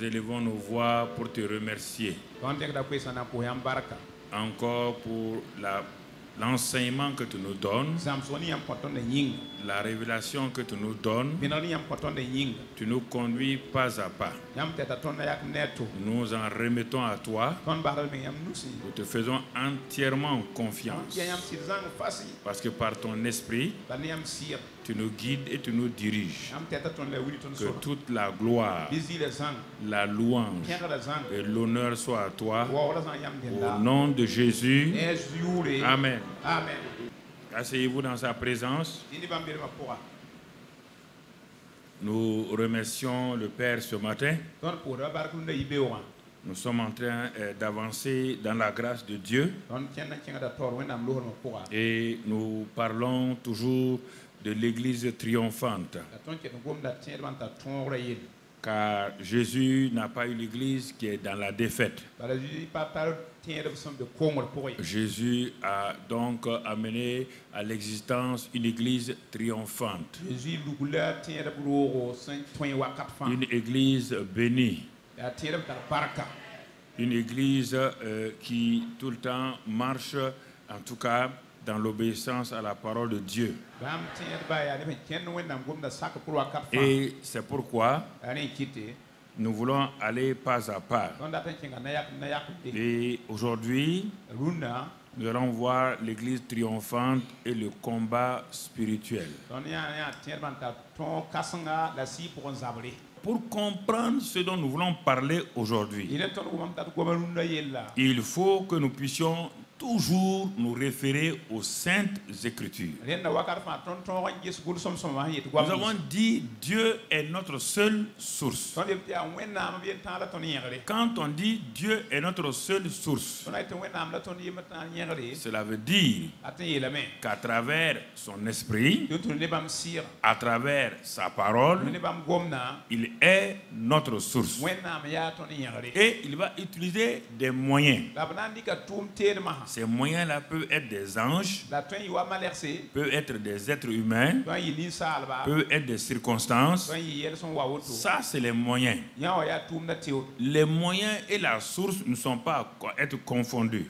élevons nos voix pour te remercier. Encore pour l'enseignement que tu nous donnes, la révélation que tu nous donnes. Tu nous conduis pas à pas. Nous en remettons à toi. Nous te faisons entièrement confiance. Parce que par ton esprit, tu nous guides et tu nous diriges. Que toute la gloire, la louange et l'honneur soient à toi. Au nom de Jésus. Amen. Asseyez-vous dans sa présence. Nous remercions le Père ce matin. Nous sommes en train d'avancer dans la grâce de Dieu. Et nous parlons toujours de l'Église triomphante. Car Jésus n'a pas eu l'Église qui est dans la défaite. Jésus a donc amené à l'existence une Église triomphante. Une Église bénie. Une Église qui tout le temps marche, en tout cas, dans l'obéissance à la parole de Dieu. Et c'est pourquoi nous voulons aller pas à pas. Et aujourd'hui, nous allons voir l'Église triomphante et le combat spirituel. Pour comprendre ce dont nous voulons parler aujourd'hui, il faut que nous puissions toujours nous référer aux Saintes Écritures. Nous avons dit Dieu est notre seule source. Quand on dit Dieu est notre seule source, cela veut dire qu'à travers son esprit, à travers sa parole, il est notre source. Et il va utiliser des moyens. Ces moyens-là peuvent être des anges, peuvent être des êtres humains, peuvent être des circonstances. Ça, c'est les moyens. Les moyens et la source ne sont pas à être confondus.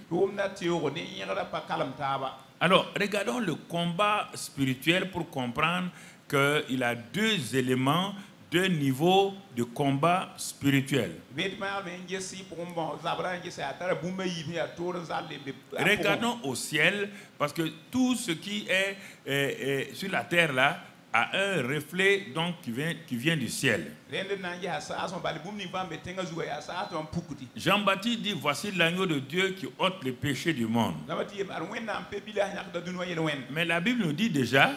Alors, regardons le combat spirituel pour comprendre qu'il a deux éléments, deux niveaux de combat spirituel. Regardons au ciel, parce que tout ce qui est sur la terre là a un reflet donc qui vient du ciel. Jean-Baptiste dit, voici l'agneau de Dieu qui ôte le péché du monde. Mais la Bible nous dit déjà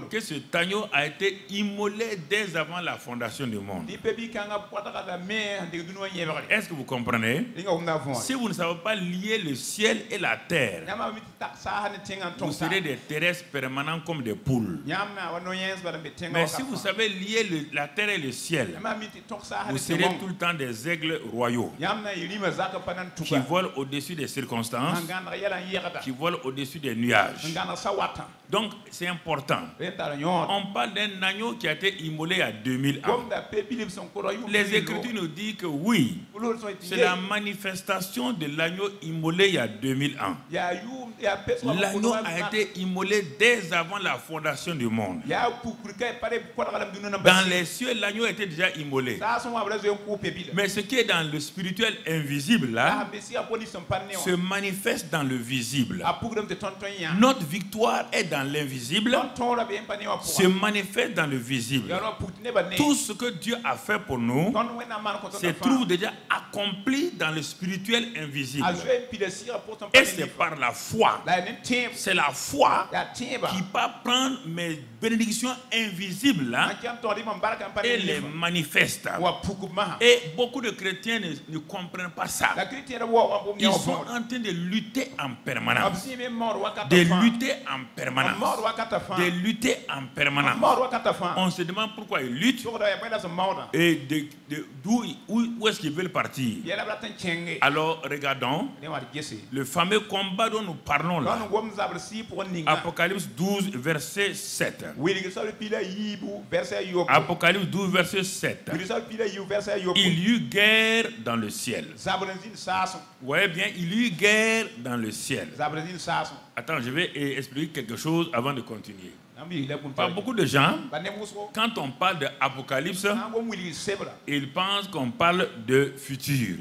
que cet agneau a été immolé dès avant la fondation du monde. Est-ce que vous comprenez? Si vous ne savez pas lier le ciel et la terre, vous serez des terrestres permanents comme des poules. Mais si vous savez lier la terre et le ciel, vous serez tout le temps des aigles royaux qui volent au-dessus des circonstances, qui volent au-dessus des nuages. Donc c'est important. On parle d'un agneau qui a été immolé il y a 2000 ans. Les Écritures nous disent que oui, c'est la manifestation de l'agneau immolé il y a 2000 ans. L'agneau a été immolé dès avant la fondation du monde. Dans les cieux, l'agneau était déjà immolé. Mais ce qui est dans le spirituel invisible là, se manifeste dans le visible. Notre victoire est dans l'invisible, se manifeste dans le visible. Tout ce que Dieu a fait pour nous se trouve déjà accompli dans le spirituel invisible. Et c'est par la foi. C'est la foi qui va prendre mes bénédictions invisibles là, et les manifeste. Et beaucoup de chrétiens ne comprennent pas ça. Ils sont en train de lutter en permanence. De lutter en permanence. permanence, de lutter en permanence. On se demande pourquoi ils luttent et où est-ce qu'ils veulent partir. Alors regardons le fameux combat dont nous parlons là. Apocalypse 12, verset 7. Apocalypse 12, verset 7. Il y eut guerre dans le ciel. Vous voyez bien, il y eut guerre dans le ciel. Attends, je vais expliquer quelque chose avant de continuer. Par beaucoup de gens, quand on parle d'Apocalypse, ils pensent qu'on parle de futur.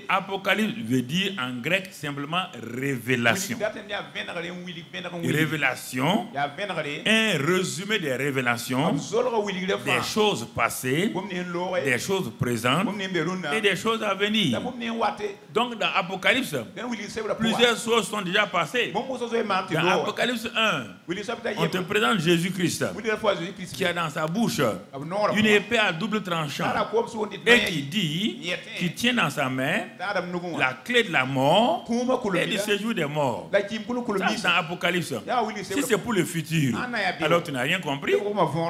Apocalypse veut dire en grec simplement révélation. Révélation, un résumé des révélations, des choses passées, des choses présentes et des choses à venir. Donc dans Apocalypse, plusieurs choses sont déjà passées. Dans Apocalypse 1, on te présente Jésus-Christ qui a dans sa bouche une épée à double tranchant et qui dit, qui tient dans sa main la clé de la mort et du séjour des morts. Ça c'est dans Apocalypse. Si c'est pour le futur, alors tu n'as rien compris.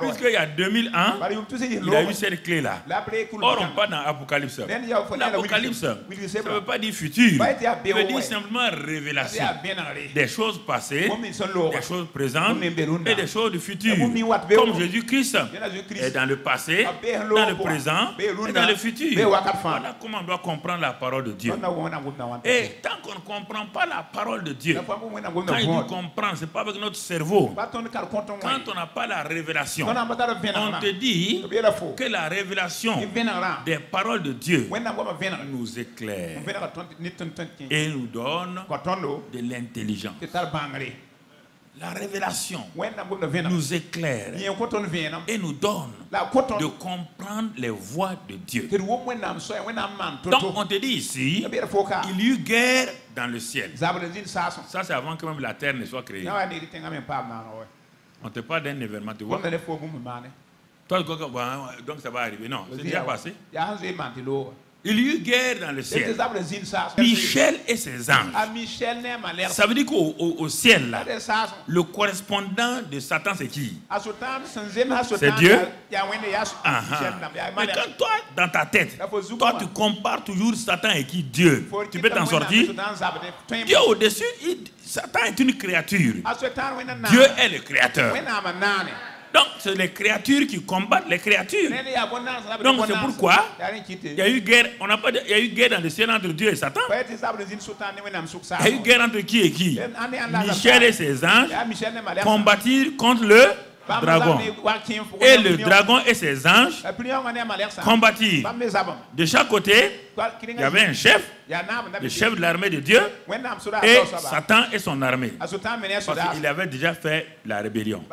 Puisqu'il y a 2000 ans, il a eu cette clé-là. Or on parle dans Apocalypse. L'Apocalypse, ça ne veut pas dire futur. Ça veut dire simplement révélation. Des choses passées, des choses présentes et des choses du futur. Comme Jésus-Christ est dans le passé, dans le présent et dans le futur. Voilà comment on doit comprendre la parole de Dieu. Et tant qu'on ne comprend pas la parole de Dieu, quand il dit comprendre, ce n'est pas avec notre cerveau. Quand on n'a pas la révélation, on te dit que la révélation des paroles de Dieu nous éclaire et nous donne de l'intelligence. La révélation nous éclaire et nous donne de comprendre les voies de Dieu. Donc on te dit ici, il y eut guerre dans le ciel. Ça c'est avant que même la terre ne soit créée. On te parle d'un événement, tu vois. Toi, donc ça va arriver. Non, c'est déjà passé. Il y eut guerre dans le ciel. Michel et ses anges. Ça veut dire qu'au ciel, là, le correspondant de Satan, c'est qui? C'est Dieu. Mais quand toi, dans ta tête, toi, tu compares toujours Satan et qui? Dieu. Tu peux t'en sortir. Dieu au-dessus, Satan est une créature. Dieu est le créateur. Donc, c'est les créatures qui combattent les créatures. Donc, c'est pourquoi il y a eu guerre. On n'a pas il y a eu guerre dans le ciel entre Dieu et Satan. Il y a eu guerre entre qui et qui? Michel et ses anges combattirent contre le dragon. Et le dragon et ses anges combattirent. De chaque côté, il y avait un chef, le chef de l'armée de Dieu, et Satan et son armée. Parce qu'il avait déjà fait la rébellion.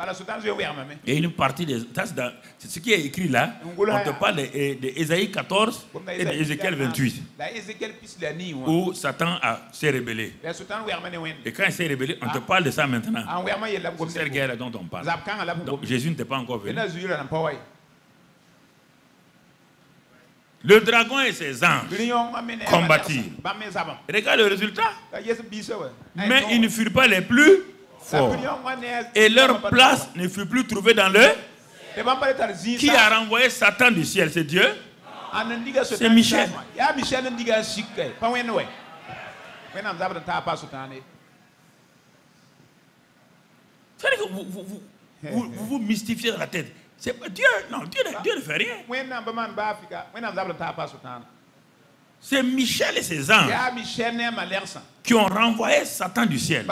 Et une partie des... C'est ce qui est écrit là. On te parle d'Ésaïe 14 et d'Ézéchiel 28. Où Satan s'est rébellé. Et quand il s'est rébellé, on te parle de ça maintenant. C'est cette guerre dont on parle. Donc Jésus n'était pas encore venu. Le dragon et ses anges combattirent. Regarde le résultat. Mais ils ne furent pas les plus forts. Et leur place ne fut plus trouvée dans le... Qui a renvoyé Satan du ciel? C'est Dieu? C'est Michel. C'est-à-dire que vous mystifiez dans la tête. C'est pas Dieu, non, Dieu ne fait rien. C'est Michel et ses anges qui ont renvoyé Satan du ciel.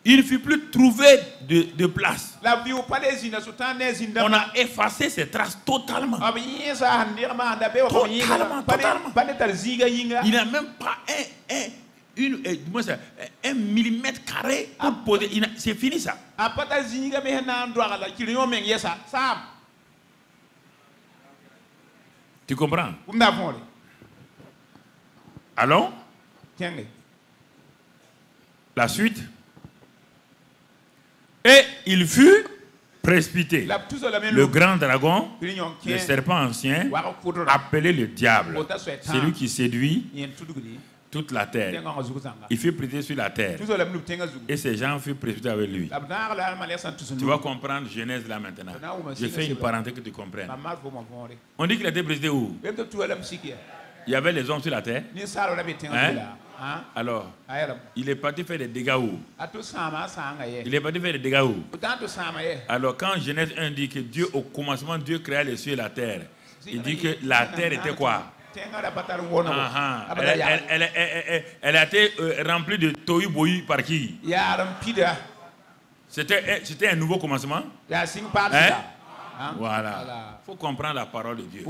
Il ne fut plus trouvé de place. On a effacé ses traces totalement. Il n'y a même pas un millimètre carré pour poser. C'est fini ça. Tu comprends? Allons? La suite. Et il fut précipité. Le grand dragon, le serpent ancien, appelé le diable, celui qui séduit toute la terre. Il fut précipité sur la terre. Et ces gens furent précipités avec lui. Tu vas comprendre Genèse là maintenant. Je fais une parenthèse que tu comprennes. On dit qu'il a été précipité où? Il y avait les hommes sur la terre. Hein? Alors, il est parti faire des dégâts où? Il est parti faire des dégâts où? Alors, quand Genèse 1 dit que Dieu, au commencement, Dieu créa les cieux et la terre, il dit que la terre était quoi? Elle a été remplie de tohu bohu par qui? C'était un nouveau commencement. Hein? Voilà. Il faut comprendre la parole de Dieu.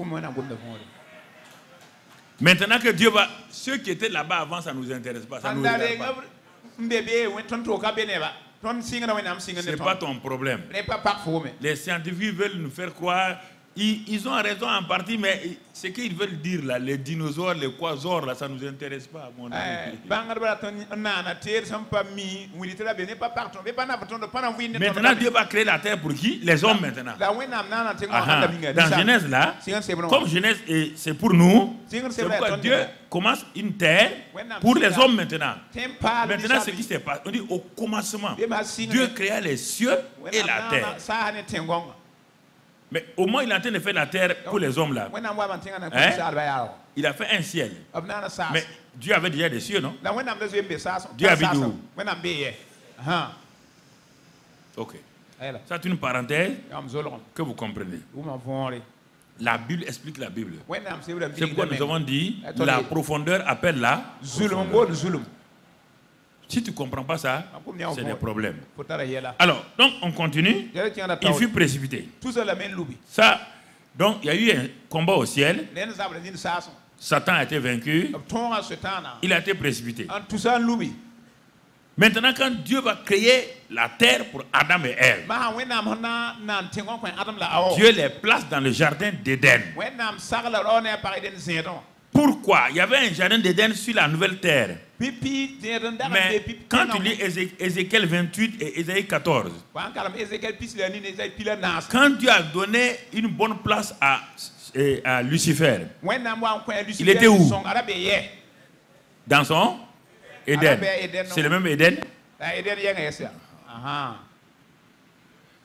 Maintenant que Dieu va... Ceux qui étaient là-bas avant, ça ne nous intéresse pas. Ça nous regarde pas. Ce n'est pas ton problème. Les scientifiques veulent nous faire croire... Ils ont raison en partie, mais ce qu'ils veulent dire là, les dinosaures, les quasors, là, ça ne nous intéresse pas, mon ami. Maintenant, Dieu va créer la terre pour qui? Les hommes maintenant. Dans Genèse là, comme Genèse c'est pour nous, c'est pourquoi Dieu commence une terre pour les hommes maintenant. Maintenant, ce qui s'est passé, on dit au commencement, Dieu créa les cieux et la terre. Mais au moins, il est en train de faire la terre pour les hommes là. Hein? Il a fait un ciel. Mais Dieu avait déjà des cieux, non? Dieu habite où? Ok. Ça, c'est une parenthèse que vous comprenez. La Bible explique la Bible. C'est pourquoi nous avons dit la profondeur appelle la profondeur. Si tu ne comprends pas ça, c'est des problèmes. Alors, donc on continue. Il fut précipité. Ça, donc il y a eu un combat au ciel. Satan a été vaincu. Il a été précipité. Maintenant, quand Dieu va créer la terre pour Adam et Ève, Dieu les place dans le jardin d'Éden. Pourquoi? Il y avait un jardin d'Éden sur la nouvelle terre. Mais quand tu lis Ézéchiel 28 et Ésaïe 14, quand Dieu a donné une bonne place à Lucifer, il était où? Dans son Éden. C'est le même Éden?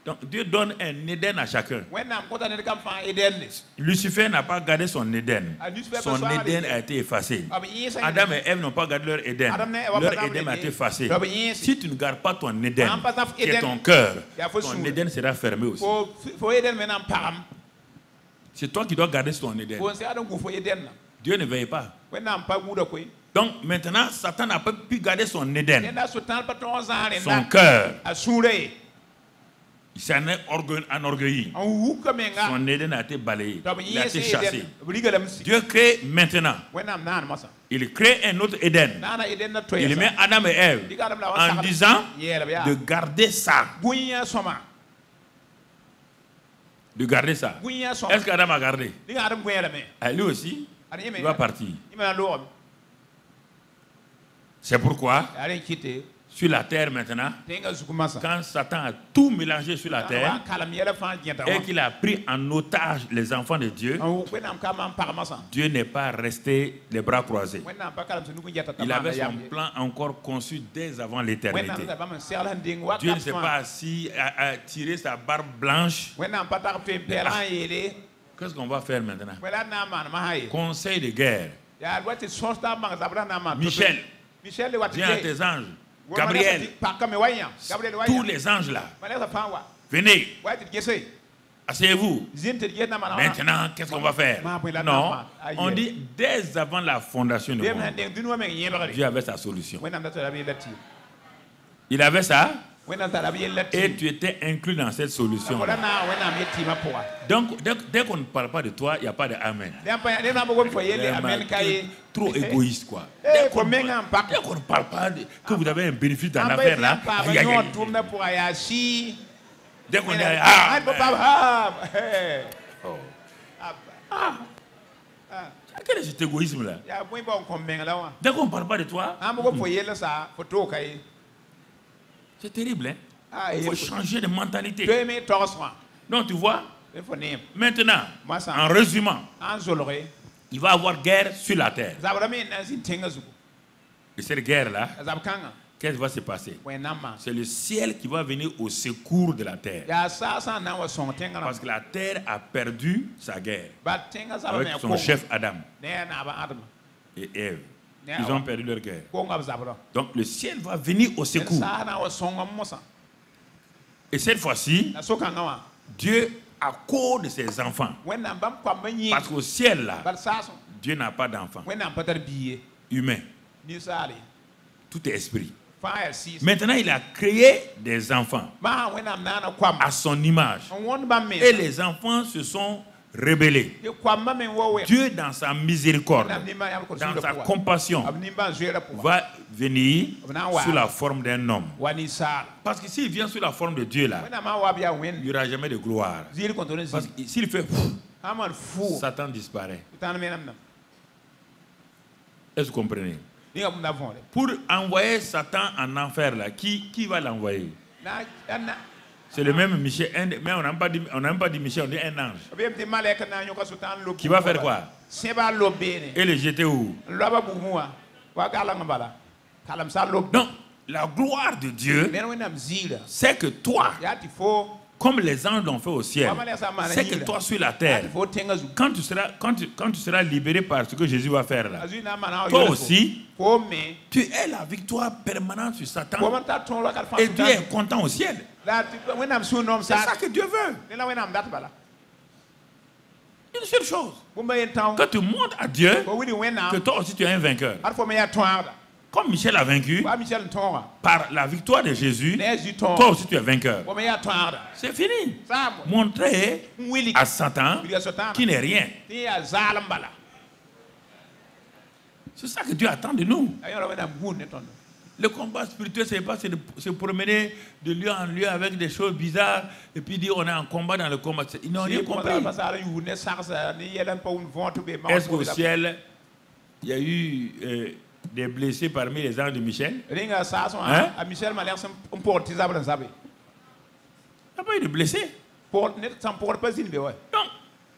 Donc Dieu donne un Éden à chacun. Lucifer n'a pas gardé son Éden. Son Éden a été effacé. Adam et Ève n'ont pas gardé leur Éden. Leur Éden a été effacé. Si tu ne gardes pas ton Éden, qui est ton cœur, ton Éden sera fermé aussi. C'est toi qui dois garder ton Éden. Dieu ne veille pas. Donc maintenant, Satan n'a pas pu garder son Éden, son cœur. Il s'en est enorgueilli. Son Éden a été balayé. Il a été chassé. Dieu crée maintenant. Il crée un autre Éden. Il met Adam et Ève en disant de garder ça. De garder ça. Est-ce qu'Adam a gardé? Lui aussi, il va partir. C'est pourquoi sur la terre maintenant, quand Satan a tout mélangé sur la terre et qu'il a pris en otage les enfants de Dieu, Dieu n'est pas resté les bras croisés. Il avait son plan encore conçu dès avant l'éternité. Dieu ne s'est pas assis à tirer sa barbe blanche. Qu'est-ce qu'on va faire maintenant? Conseil de guerre. Michel, viens à tes anges. Gabriel, tous les anges là, venez, asseyez-vous. Maintenant, qu'est-ce qu'on va faire? Non, on dit dès avant la fondation du monde, Dieu avait sa solution. Il avait ça, et tu étais inclus dans cette solution. Donc, dès qu'on ne parle pas de toi, il n'y a pas de Amen. Trop égoïste, quoi. Dès qu'on ne parle pas que vous avez un bénéfice dans l'affaire là, dès qu'on est quel est cet égoïsme là? Dès qu'on ne parle pas de toi, c'est terrible, hein? Il faut changer de mentalité. Donc tu vois, maintenant, en résumant, il va y avoir guerre sur la terre. Et cette guerre-là, qu'est-ce qui va se passer? C'est le ciel qui va venir au secours de la terre. Parce que la terre a perdu sa guerre avec son chef Adam et Ève. Ils ont perdu leur guerre. Donc le ciel va venir au secours. Et cette fois-ci, Dieu à cause de ses enfants. Parce qu'au ciel là, Dieu n'a pas d'enfants humains. Tout est esprit. Maintenant, il a créé des enfants à son image. Et les enfants se sont rebellés. Dieu, dans sa miséricorde, dans sa compassion, va venir sous la forme d'un homme. Parce que s'il vient sous la forme de Dieu là, il n'y aura jamais de gloire. Parce que s'il fait Satan disparaît. Est-ce que vous comprenez? Pour envoyer Satan en enfer là, qui va l'envoyer? C'est le même Michel, mais on n'a pas dit Michel, on dit un ange. Qui va faire quoi? Et le jeter où? Donc, la gloire de Dieu, c'est que toi, comme les anges l'ont fait au ciel, c'est que toi sur la terre, quand tu seras libéré par ce que Jésus va faire là, toi aussi, tu es la victoire permanente sur Satan et Dieu est content au ciel. C'est ça que Dieu veut. Une seule chose, que tu montres à Dieu que toi aussi tu es un vainqueur. Comme Michel a vaincu par la victoire de Jésus, toi aussi tu es vainqueur. C'est fini. Montrer à Satan qu'il n'est rien. C'est ça que Dieu attend de nous. Le combat spirituel, ce n'est pas se promener de lieu en lieu avec des choses bizarres et puis dire on est en combat dans le combat. Ils n'ont rien compris. Est-ce qu'au ciel, il y a eu des blessés parmi les anges de Michel? Hein? Il n'y a pas eu de blessés. Donc,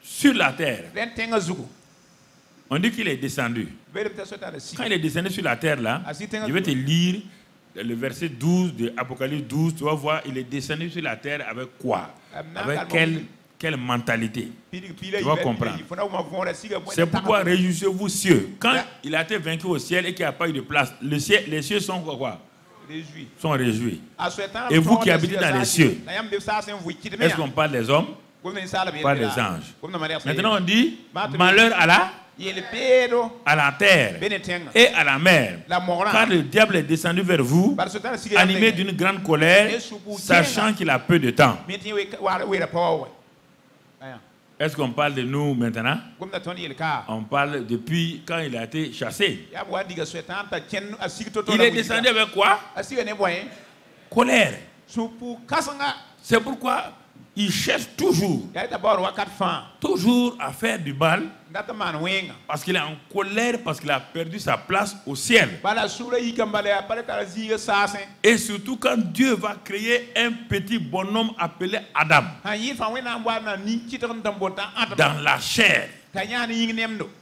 sur la terre, on dit qu'il est descendu. Quand il est descendu sur la terre, là, je vais te lire le verset 12 de Apocalypse 12. Tu vas voir, il est descendu sur la terre avec quoi? Avec quelle mentalité? Tu vas comprendre. C'est pourquoi réjouissez-vous cieux. Quand il a été vaincu au ciel et qu'il n'y a pas eu de place, les cieux sont quoi? Sont réjouis. Et vous qui habitez dans les cieux, est-ce qu'on parle des hommes? Pas des anges. Maintenant on dit malheur à la terre et à la mer, car le diable est descendu vers vous, animé d'une grande colère, sachant qu'il a peu de temps. Est-ce qu'on parle de nous maintenant? On parle depuis quand il a été chassé. Il est descendu avec quoi? Colère. C'est pourquoi il cherche toujours à faire du mal, parce qu'il est en colère, parce qu'il a perdu sa place au ciel. Et surtout quand Dieu va créer un petit bonhomme appelé Adam dans la chair.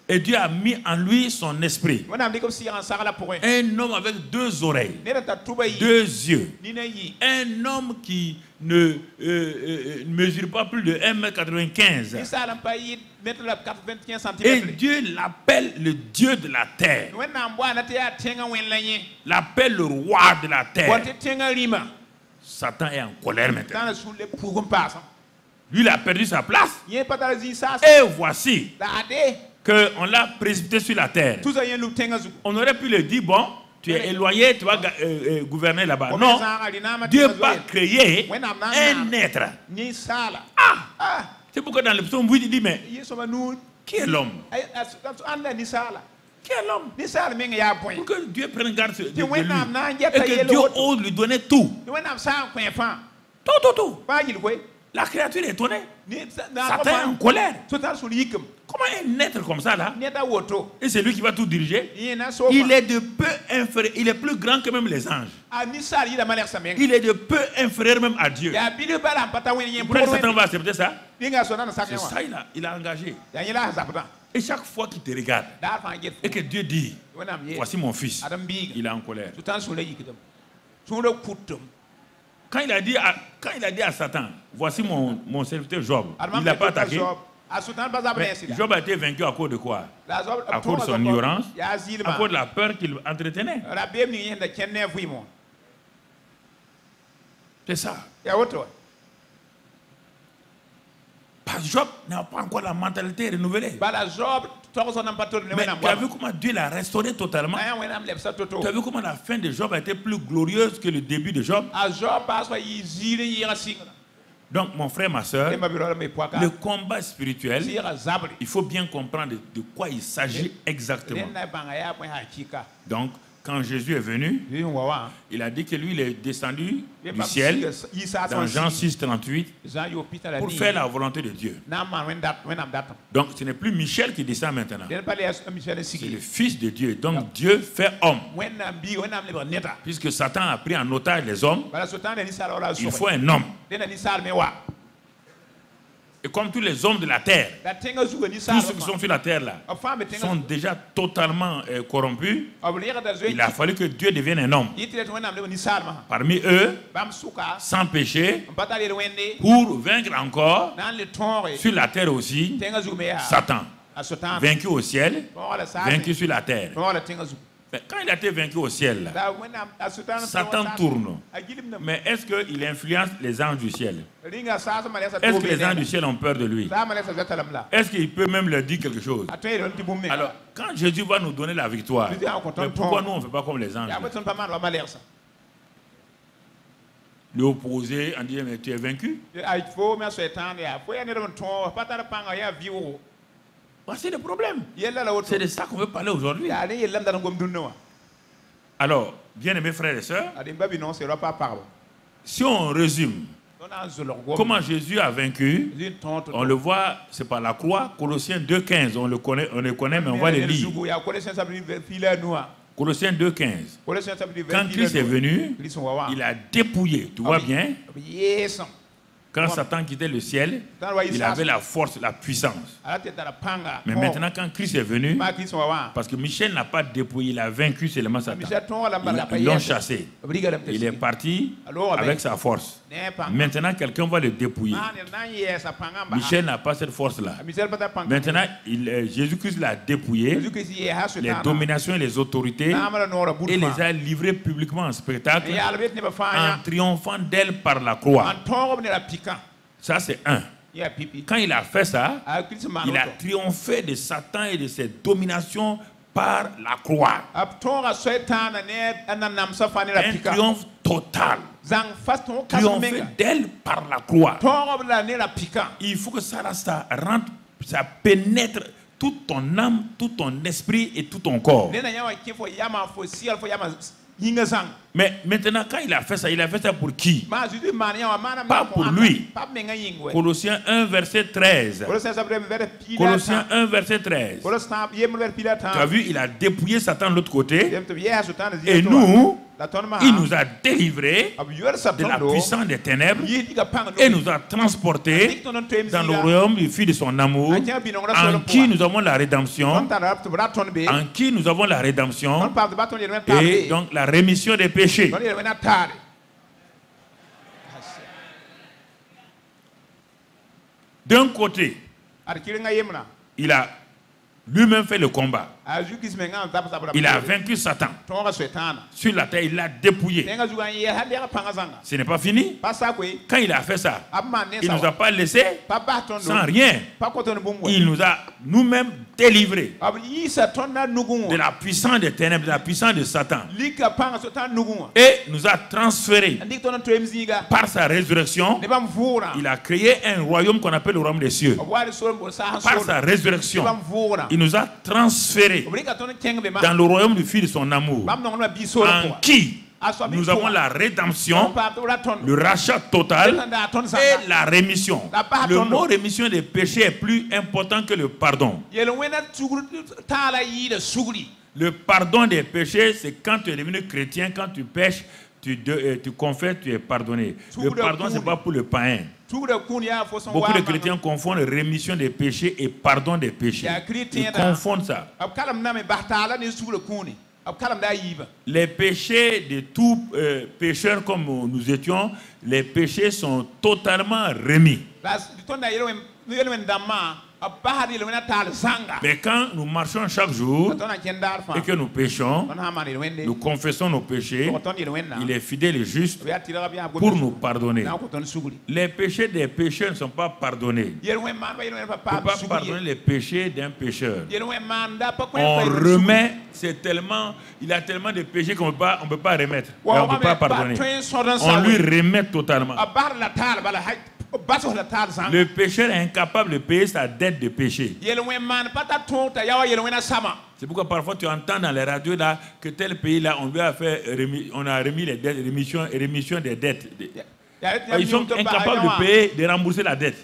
Et Dieu a mis en lui son esprit. Un homme avec deux oreilles, deux yeux. Un homme qui ne mesure pas plus de 1,95 m. Et Dieu l'appelle le Dieu de la terre. L'appelle le roi de la terre. Satan est en colère maintenant. Lui, il a perdu sa place. Et voici qu'on l'a précipité sur la terre. On aurait pu lui dire, bon, tu es éloigné, tu vas gouverner là-bas. Non, Dieu va créer un être. C'est pourquoi dans le psaume 8, il dit, mais qui est l'homme? Qui est l'homme? Pour que Dieu prenne garde de lui. Et que Dieu ose lui donner tout. Tout. La créature est étonnée. Satan est en colère. Comment un être comme ça là? Et c'est lui qui va tout diriger. Il est de peu inférieur. Il est plus grand que même les anges. Il est de peu inférieur même à Dieu. Pourquoi Satan va accepter ça? C'est ça il a engagé. Et chaque fois qu'il te regarde et que Dieu dit, voici mon fils, il est en colère. Quand il a dit à Satan, voici mon serviteur Job, il n'a pas attaqué. Mais Job a été vaincu à cause de quoi? À cause de son ignorance, à cause de la peur qu'il entretenait. C'est ça. Parce que Job n'a pas encore la mentalité renouvelée. Mais tu as vu comment Dieu l'a restauré totalement? Tu as vu comment la fin de Job a été plus glorieuse que le début de Job? Donc mon frère, ma soeur, le combat spirituel, il faut bien comprendre de quoi il s'agit exactement. Donc quand Jésus est venu, il a dit que lui, il est descendu du ciel dans Jean 6, 38 pour faire la volonté de Dieu. Donc ce n'est plus Michel qui descend maintenant. C'est le Fils de Dieu. Donc Dieu fait homme. Puisque Satan a pris en otage les hommes, il faut un homme. Et comme tous les hommes de la terre, tous ceux qui sont sur la terre là, sont déjà totalement corrompus, il a fallu que Dieu devienne un homme. Parmi eux, sans péché, pour vaincre encore, sur la terre aussi, Satan. Vaincu au ciel, vaincu sur la terre. Quand il a été vaincu au ciel, là, Satan tourne. Mais est-ce qu'il influence les anges du ciel? Est-ce que les anges du ciel ont peur de lui? Est-ce qu'il peut même leur dire quelque chose? Alors, quand Jésus va nous donner la victoire, mais pourquoi nous on ne fait pas comme les anges? L'opposé, on dit, mais tu es vaincu? Voici le problème. C'est de ça qu'on veut parler aujourd'hui. Alors, bien-aimés frères et sœurs, si on résume comment Jésus a vaincu, on le voit, c'est par la croix. Colossiens 2,15, on le connaît, mais on va le lire. Colossiens 2,15. Quand Christ est venu, il a dépouillé, tu vois bien? Quand Satan quittait le ciel, il avait la force, la puissance. Mais maintenant, quand Christ est venu, parce que Michel n'a pas dépouillé, il a vaincu seulement Satan. Ils l'ont chassé. Il est parti avec sa force. Maintenant, quelqu'un va le dépouiller. Michel n'a pas cette force-là. Maintenant, Jésus-Christ l'a dépouillé, les dominations et les autorités, et les a livrées publiquement en spectacle, en triomphant d'elle par la croix. Ça, c'est un. Quand il a fait ça, il a triomphé de Satan et de ses dominations par la croix. Un triomphe total. Triompher d'elle par la croix. Il faut que ça rentre, ça pénètre toute ton âme, tout ton esprit et tout ton corps. Mais maintenant, quand il a fait ça pour qui? Pas pour lui. Colossiens 1, verset 13. Colossiens 1, verset 13. Tu as vu, il a dépouillé Satan de l'autre côté. Et nous, il nous a délivrés de la puissance des ténèbres et nous a transportés dans le royaume du Fils de son amour, en qui nous avons la rédemption, en qui nous avons la rédemption et donc la rémission des péchés. D'un côté, il a lui-même fait le combat. Il a vaincu Satan. Sur la terre, il l'a dépouillé. Ce n'est pas fini. Quand il a fait ça, il ne nous a pas laissé sans rien. Il nous a nous-mêmes délivrés de la puissance des ténèbres, de la puissance de Satan. Et nous a transférés par sa résurrection. Il a créé un royaume qu'on appelle le royaume des cieux. Par sa résurrection, il nous a transférés dans le royaume du Fils de son amour, en qui nous avons la rédemption, le rachat total et la rémission. Le mot rémission des péchés est plus important que le pardon. Le pardon des péchés, c'est quand tu es devenu chrétien, quand tu pêches, tu confesses, tu es pardonné. Le pardon, ce n'est pas pour le païen. Beaucoup de chrétiens confondent rémission des péchés et pardon des péchés. Ils confondent ça. Les péchés de tout pécheur comme nous étions, les péchés sont totalement remis. Mais quand nous marchons chaque jour et que nous péchons, nous confessons nos péchés, il est fidèle et juste pour nous pardonner. Les péchés des pécheurs ne sont pas pardonnés. On ne peut pas pardonner les péchés d'un pécheur. On remet, il a tellement de péchés qu'on ne peut pas remettre. On ne peut pas pardonner. On lui remet totalement. Le pécheur est incapable de payer sa dette de péché. C'est pourquoi parfois tu entends dans les radios là que tel pays là on lui a fait on a remis les dettes, rémission des dettes. Ils sont incapables de payer, de rembourser la dette.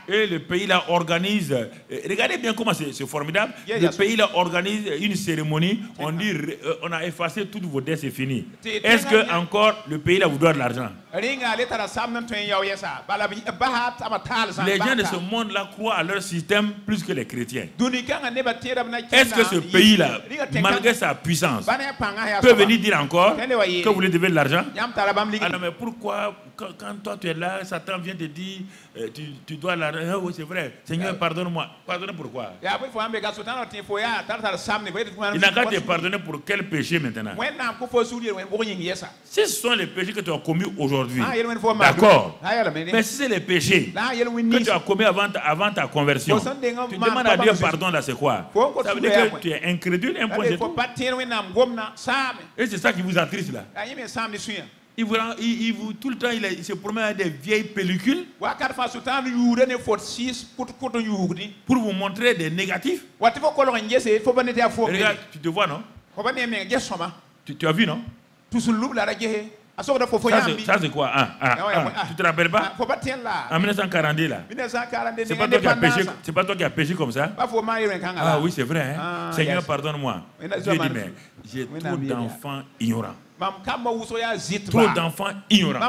Et le pays là organise, regardez bien comment c'est formidable. Le pays là organise une cérémonie, on dit on a effacé toutes vos dettes, c'est fini. Est-ce que encore le pays là vous doit de l'argent? Les gens de ce monde là croient à leur système plus que les chrétiens. Est-ce que ce pays là, malgré sa puissance, peut venir dire encore que vous lui devez de l'argent? Alors mais pourquoi quand toi tu es là, Satan vient te dire tu dois l'argent? Oui, c'est vrai. Seigneur, pardonne-moi. Pardonne pourquoi? Il n'a qu'à te pardonner pour quel péché maintenant? Si ce sont les péchés que tu as commis aujourd'hui, d'accord. Mais si c'est les péchés que tu as commis avant ta conversion, tu demandes à Dieu pardon là, c'est quoi? Ça veut dire que tu es incrédule, un point c'est tout. Et c'est ça qui vous attriste là. Tout le temps, il se promène avec des vieilles pellicules pour vous montrer des négatifs. Regarde, tu te vois, non? Tu as vu, non? Ça c'est quoi? Tu te rappelles pas? En 1942 là. C'est pas toi qui as péché comme ça? Ah oui, c'est vrai. Hein? Seigneur, pardonne-moi. Dieu dit, mais j'ai trop d'enfants ignorants. Trop d'enfants ignorants.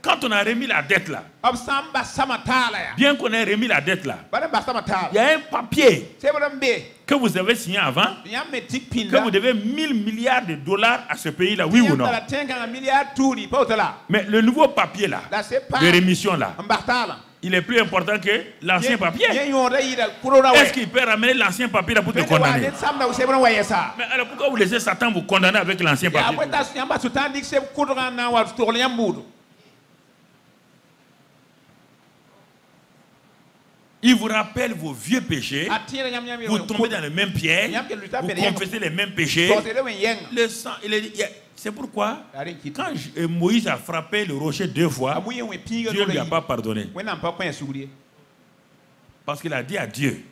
Quand on a remis la dette là, bien qu'on ait remis la dette là, il y a un papier que vous avez signé avant, que vous devez 1000 milliards de dollars à ce pays là, oui ou non? Mais le nouveau papier là, de rémission là, il est plus important que l'ancien papier. Est-ce qu'il peut ramener l'ancien papier là pour te condamner? Mais alors pourquoi vous laissez Satan vous condamner avec l'ancien papier? Il vous rappelle vos vieux péchés, vous tombez dans le même piège, vous confessez les mêmes péchés. Le sang, c'est pourquoi, quand Moïse a frappé le rocher 2 fois, Dieu ne lui a pas pardonné. Parce qu'il a dit à Dieu,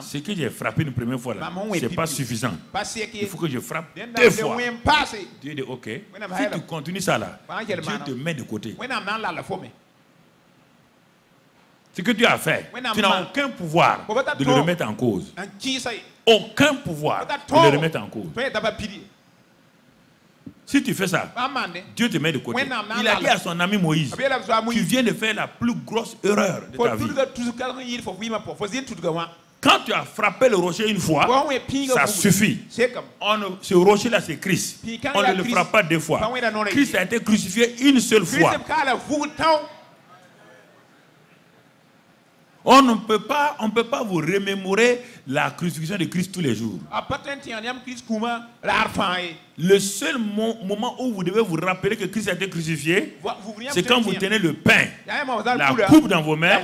ce que j'ai frappé une première fois, ce n'est pas suffisant. Il faut que je frappe 2 fois. Dieu dit, ok, si tu continues ça là, Dieu te met de côté. Ce que tu as fait, tu n'as aucun pouvoir de le remettre en cause. Aucun pouvoir de le remettre en cause. Si tu fais ça, Dieu te met de côté. Il a dit à son ami Moïse, tu viens de faire la plus grosse erreur de ta vie. Quand tu as frappé le rocher une fois, ça suffit. Ce rocher-là, c'est Christ. On ne le frappe pas 2 fois. Christ a été crucifié une seule fois. On ne peut pas vous remémorer la crucifixion de Christ tous les jours. Le seul moment où vous devez vous rappeler que Christ a été crucifié, c'est quand vous tenez le pain, la coupe dans vos mains.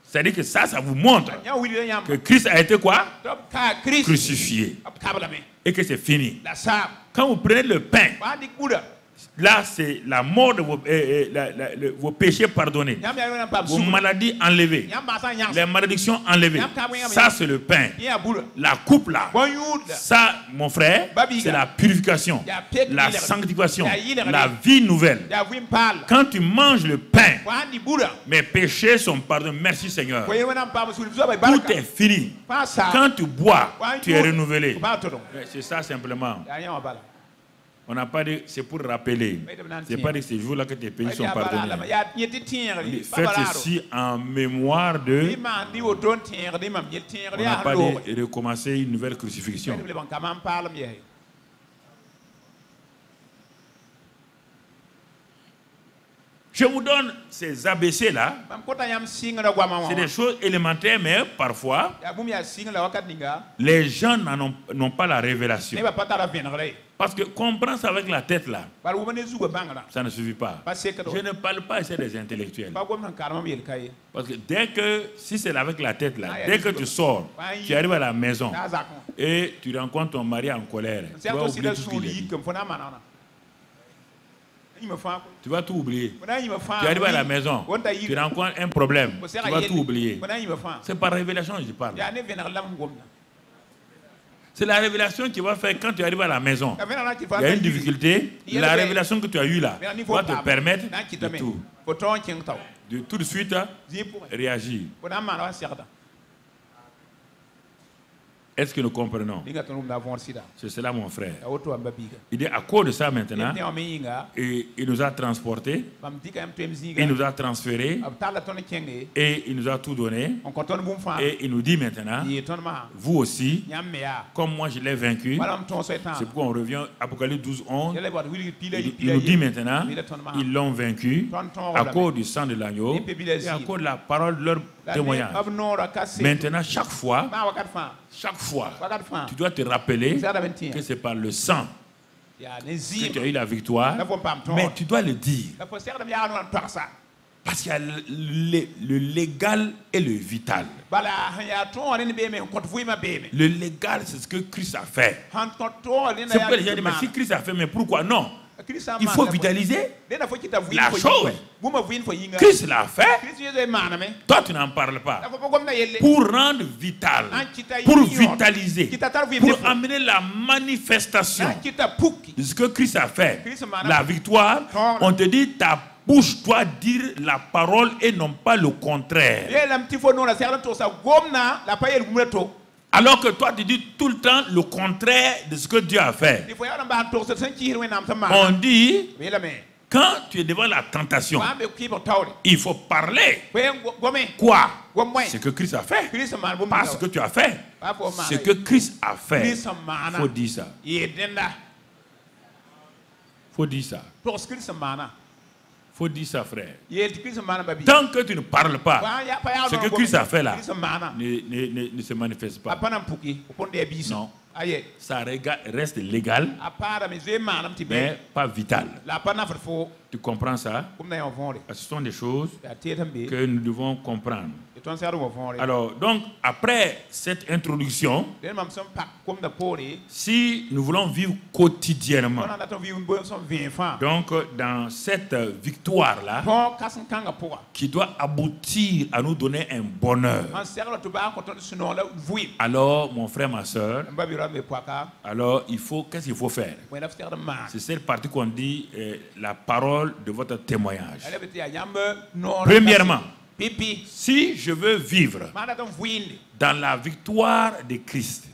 C'est-à-dire que ça vous montre que Christ a été quoi? Crucifié. Et que c'est fini. Quand vous prenez le pain, Là, c'est la mort de vos péchés pardonnés, vos maladies enlevées, les malédictions enlevées. Ça, c'est le pain. La coupe là, ça, mon frère, c'est la purification, la sanctification, la vie nouvelle. Quand tu manges le pain, mes péchés sont pardonnés. Merci Seigneur. Tout est fini. Quand tu bois, tu es renouvelé. C'est ça simplement. On n'a pas dit, c'est pour rappeler. Ce n'est pas de ces jours-là que tes péchés sont pardonnés. Faites ceci en mémoire de... On n'a pas dit de recommencer une nouvelle crucifixion. Je vous donne ces ABC-là. C'est des choses élémentaires, mais parfois, les gens n'ont pas la révélation. Parce que comprendre ça avec la tête là, ça ne suffit pas. Je ne parle pas ici des intellectuels. Parce que si c'est avec la tête là, dès que tu sors, tu arrives à la maison et tu rencontres ton mari en colère, tu vas oublier tout ce qu'il dit. Tu vas tout oublier. Tu arrives à la maison, tu rencontres un problème, tu vas tout oublier. C'est par révélation que je parle. C'est la révélation qui va faire quand tu arrives à la maison. Il y a une difficulté. La révélation que tu as eue là va te permettre de tout de suite réagir. Est-ce que nous comprenons? C'est cela, mon frère. Il dit à cause de ça maintenant, et il nous a transportés, il nous a transférés, et il nous a tout donné. Et il nous dit maintenant, vous aussi, comme moi je l'ai vaincu, c'est pourquoi on revient à Apocalypse 12, 11. Il nous dit maintenant, ils l'ont vaincu à cause du sang de l'agneau et à cause de la parole de leur témoignage. Maintenant, chaque fois, tu dois te rappeler que c'est par le sang que tu as eu la victoire, mais tu dois le dire. Parce qu'il y a le légal et le vital. Le légal, c'est ce que Christ a fait. C'est pourquoi les gens disent, mais si Christ a fait, mais pourquoi non? Il faut vitaliser la chose. Christ l'a fait. Toi, tu n'en parles pas. Pour rendre vital, pour vitaliser, pour amener la manifestation de ce que Christ a fait, la victoire, on te dit ta bouche doit dire la parole et non pas le contraire. Alors que toi, tu dis tout le temps le contraire de ce que Dieu a fait. On dit, quand tu es devant la tentation, il faut parler. Quoi? Ce que Christ a fait. Pas ce que tu as fait. Ce que Christ a fait. Il faut dire ça. Faut dire ça. Faut dire ça, frère. Tant que tu ne parles pas, ce que Christ a fait là ne se manifeste pas. Non. Ça reste légal, mais pas vital. Tu comprends ça? Ce sont des choses que nous devons comprendre. Alors, donc, après cette introduction, si nous voulons vivre quotidiennement, donc dans cette victoire-là, qui doit aboutir à nous donner un bonheur, alors, mon frère, ma soeur, alors, qu'est-ce qu'il faut faire? C'est cette partie qu'on dit la parole de votre témoignage. Premièrement, si je veux vivre dans la victoire de Christ,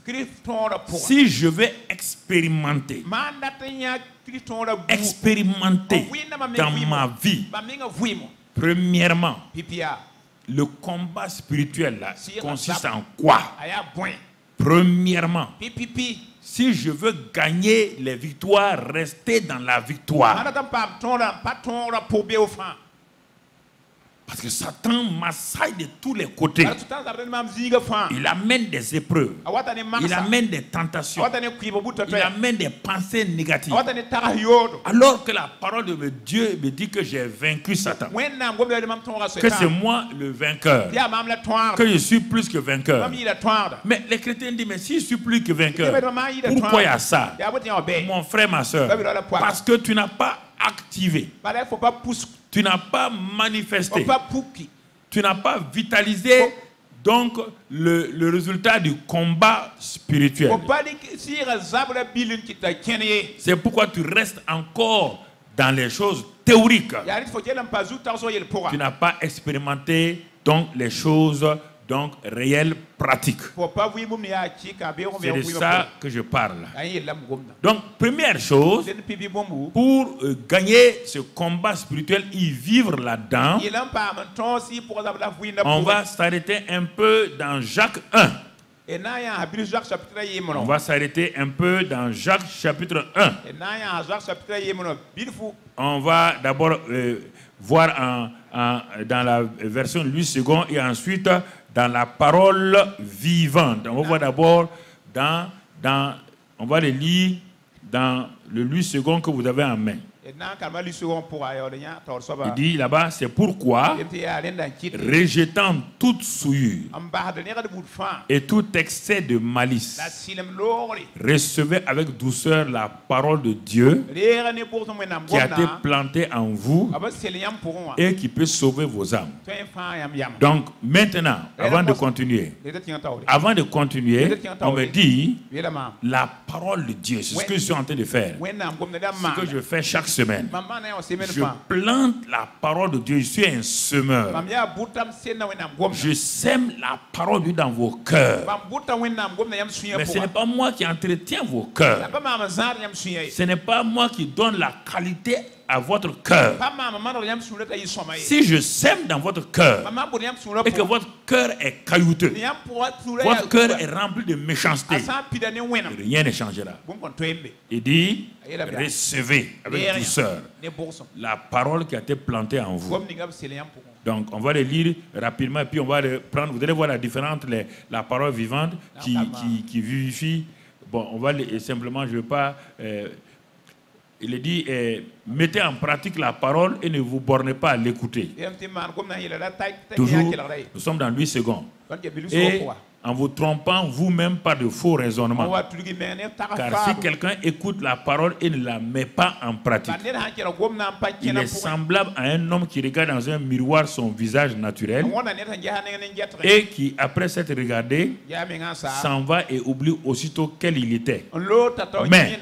si je veux expérimenter dans ma vie, premièrement, le combat spirituel là consiste en quoi? Premièrement, si je veux gagner les victoires, rester dans la victoire. Parce que Satan m'assaille de tous les côtés. Il amène des épreuves. Il amène des tentations. Il amène des pensées négatives. Alors que la parole de Dieu me dit que j'ai vaincu Satan. Que c'est moi le vainqueur. Que je suis plus que vainqueur. Mais les chrétiens disent, mais si je suis plus que vainqueur, pourquoi il y a ça? Mon frère, ma soeur, parce que tu n'as pas activé. Tu n'as pas manifesté. Tu n'as pas vitalisé donc le résultat du combat spirituel. C'est pourquoi tu restes encore dans les choses théoriques. Tu n'as pas expérimenté donc les choses donc réelles, pratiques. C'est de ça que je parle. Donc, première chose, pour gagner ce combat spirituel et vivre là-dedans, on va s'arrêter un peu dans Jacques 1. On va s'arrêter un peu dans Jacques chapitre 1. On va d'abord voir dans la version Louis II et ensuite dans la parole vivante. On va voir d'abord on va le lire dans le Louis II que vous avez en main. Il dit là-bas, c'est pourquoi, rejetant toute souillure et tout excès de malice, recevez avec douceur la parole de Dieu qui a été plantée en vous et qui peut sauver vos âmes. Donc maintenant, avant de continuer, on me dit la parole de Dieu. C'est ce que je suis en train de faire. Ce que je fais chaque semaine. Je plante la parole de Dieu. Je suis un semeur. Je sème la parole de Dieu dans vos cœurs. Mais ce n'est pas moi qui entretiens vos cœurs. Ce n'est pas moi qui donne la qualité à votre cœur. Si je sème dans votre cœur et que votre cœur est caillouteux, votre cœur est rempli de méchanceté, rien ne changera. Il dit, recevez avec douceur la parole qui a été plantée en vous. Donc on va le lire rapidement et puis on va le prendre. Vous allez voir la différence, la parole vivante qui vivifie. Bon, on va simplement, je ne veux pas... il dit, mettez en pratique la parole et ne vous bornez pas à l'écouter. Toujours, nous sommes dans Louis II. Et en vous trompant vous-même par de faux raisonnements. Car si quelqu'un écoute la parole et ne la met pas en pratique, il est semblable à un homme qui regarde dans un miroir son visage naturel et qui, après s'être regardé, s'en va et oublie aussitôt quel il était. Mais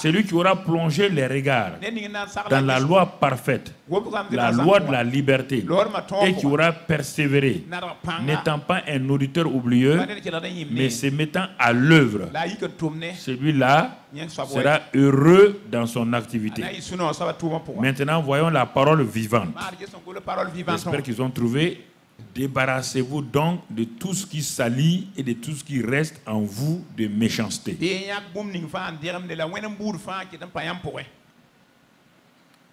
celui qui aura plongé les regards dans la loi parfaite, la loi de la liberté, et qui aura persévéré, n'étant pas un auditeur oublieux, mais se mettant à l'œuvre, celui-là sera heureux dans son activité. Maintenant, voyons la parole vivante. J'espère qu'ils ont trouvé. Débarrassez-vous donc de tout ce qui salit et de tout ce qui reste en vous de méchanceté.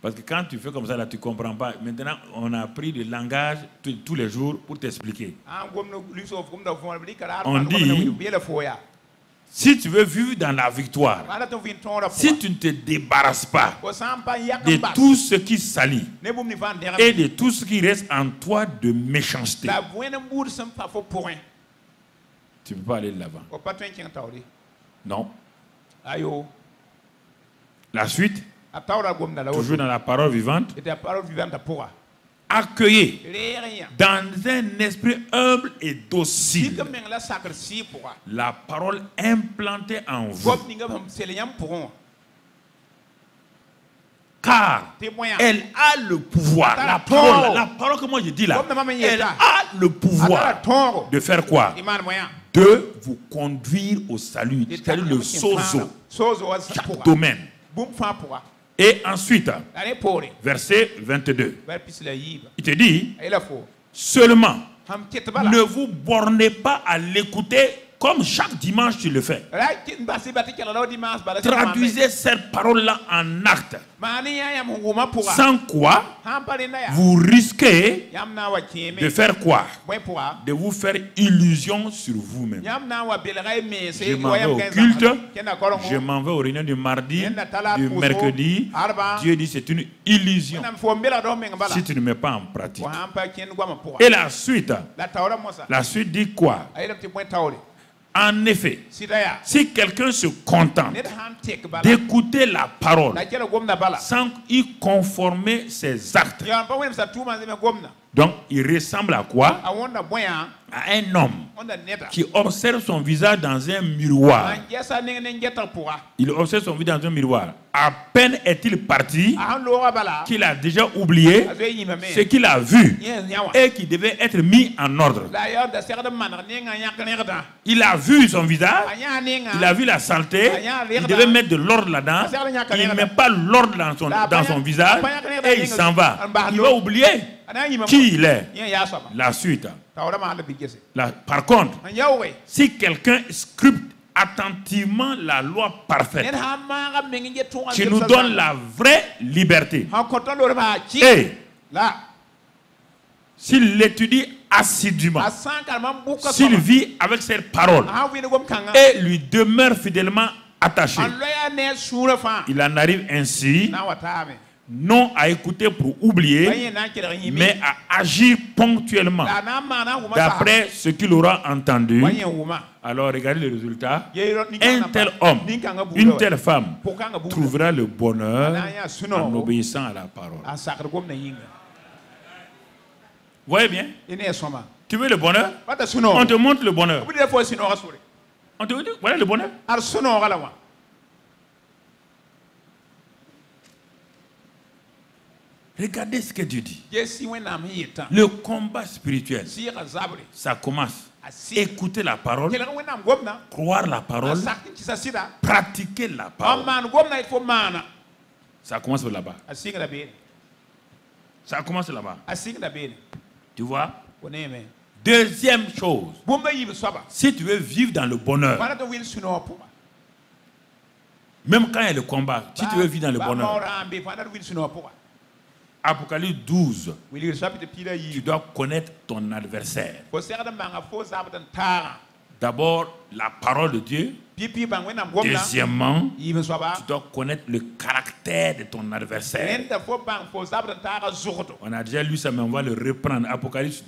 Parce que quand tu fais comme ça, là, tu ne comprends pas. Maintenant, on a appris le langage tous les jours pour t'expliquer. On dit, si tu veux vivre dans la victoire, si tu ne te débarrasses pas de tout ce qui salit et de tout ce qui reste en toi de méchanceté, tu ne peux pas aller de l'avant. Non. La suite. Toujours dans la parole vivante. Accueillez dans un esprit humble et docile la parole implantée en vous. Car elle a le pouvoir. La parole que moi je dis là, elle a le pouvoir de faire quoi? De vous conduire au salut. C'est-à-dire le sozo. Chaque domaine. Et ensuite, verset 22, il te dit, seulement, ne vous bornez pas à l'écouter comme chaque dimanche tu le fais. Traduisez cette parole-là en acte. Sans quoi, vous risquez de faire quoi? De vous faire illusion sur vous-même. Je m'en vais au culte, je m'en vais aux réunions du mardi, du mercredi. Dieu dit c'est une illusion si tu ne mets pas en pratique. Et la suite dit quoi? En effet, si quelqu'un se contente d'écouter la parole sans y conformer ses actes, donc il ressemble à quoi? À un homme qui observe son visage dans un miroir. Il observe son visage dans un miroir. À peine est-il parti qu'il a déjà oublié ce qu'il a vu et qui devait être mis en ordre. Il a vu son visage, il a vu la saleté, il devait mettre de l'ordre là-dedans. Il ne met pas l'ordre dans son visage et il s'en va. Il va oublier qui il est. La suite. Par contre, si quelqu'un scrute attentivement la loi parfaite qui nous donne la vraie liberté, et s'il l'étudie assidûment, s'il vit avec cette parole et lui demeure fidèlement attaché, il en arrive ainsi non à écouter pour oublier, mais à agir ponctuellement d'après ce qu'il aura entendu. Alors regardez le résultat. Un tel homme, une telle femme trouvera le bonheur en obéissant à la parole. Vous voyez bien? Tu veux le bonheur? On te montre le bonheur. On te dit, voilà le bonheur. Regardez ce que Dieu dit. Le combat spirituel, ça commence. Écouter la parole, croire la parole, pratiquer la parole. Ça commence là-bas. Ça commence là-bas. Tu vois? Deuxième chose, si tu veux vivre dans le bonheur, même quand il y a le combat, si tu veux vivre dans le bonheur, Apocalypse 12, tu dois connaître ton adversaire. D'abord, la parole de Dieu. Deuxièmement, tu dois connaître le caractère de ton adversaire. On a déjà lu ça, mais on va le reprendre. Apocalypse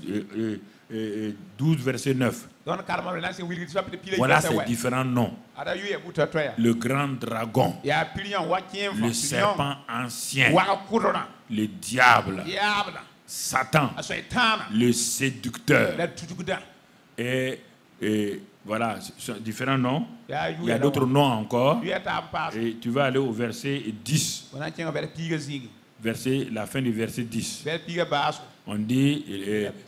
12, verset 9. Voilà ses différents noms. Le grand dragon, le serpent ancien, le diable, Satan, le séducteur. Et voilà, différents noms. Il y a d'autres noms encore. Et tu vas aller au verset 10. La fin du verset 10. On dit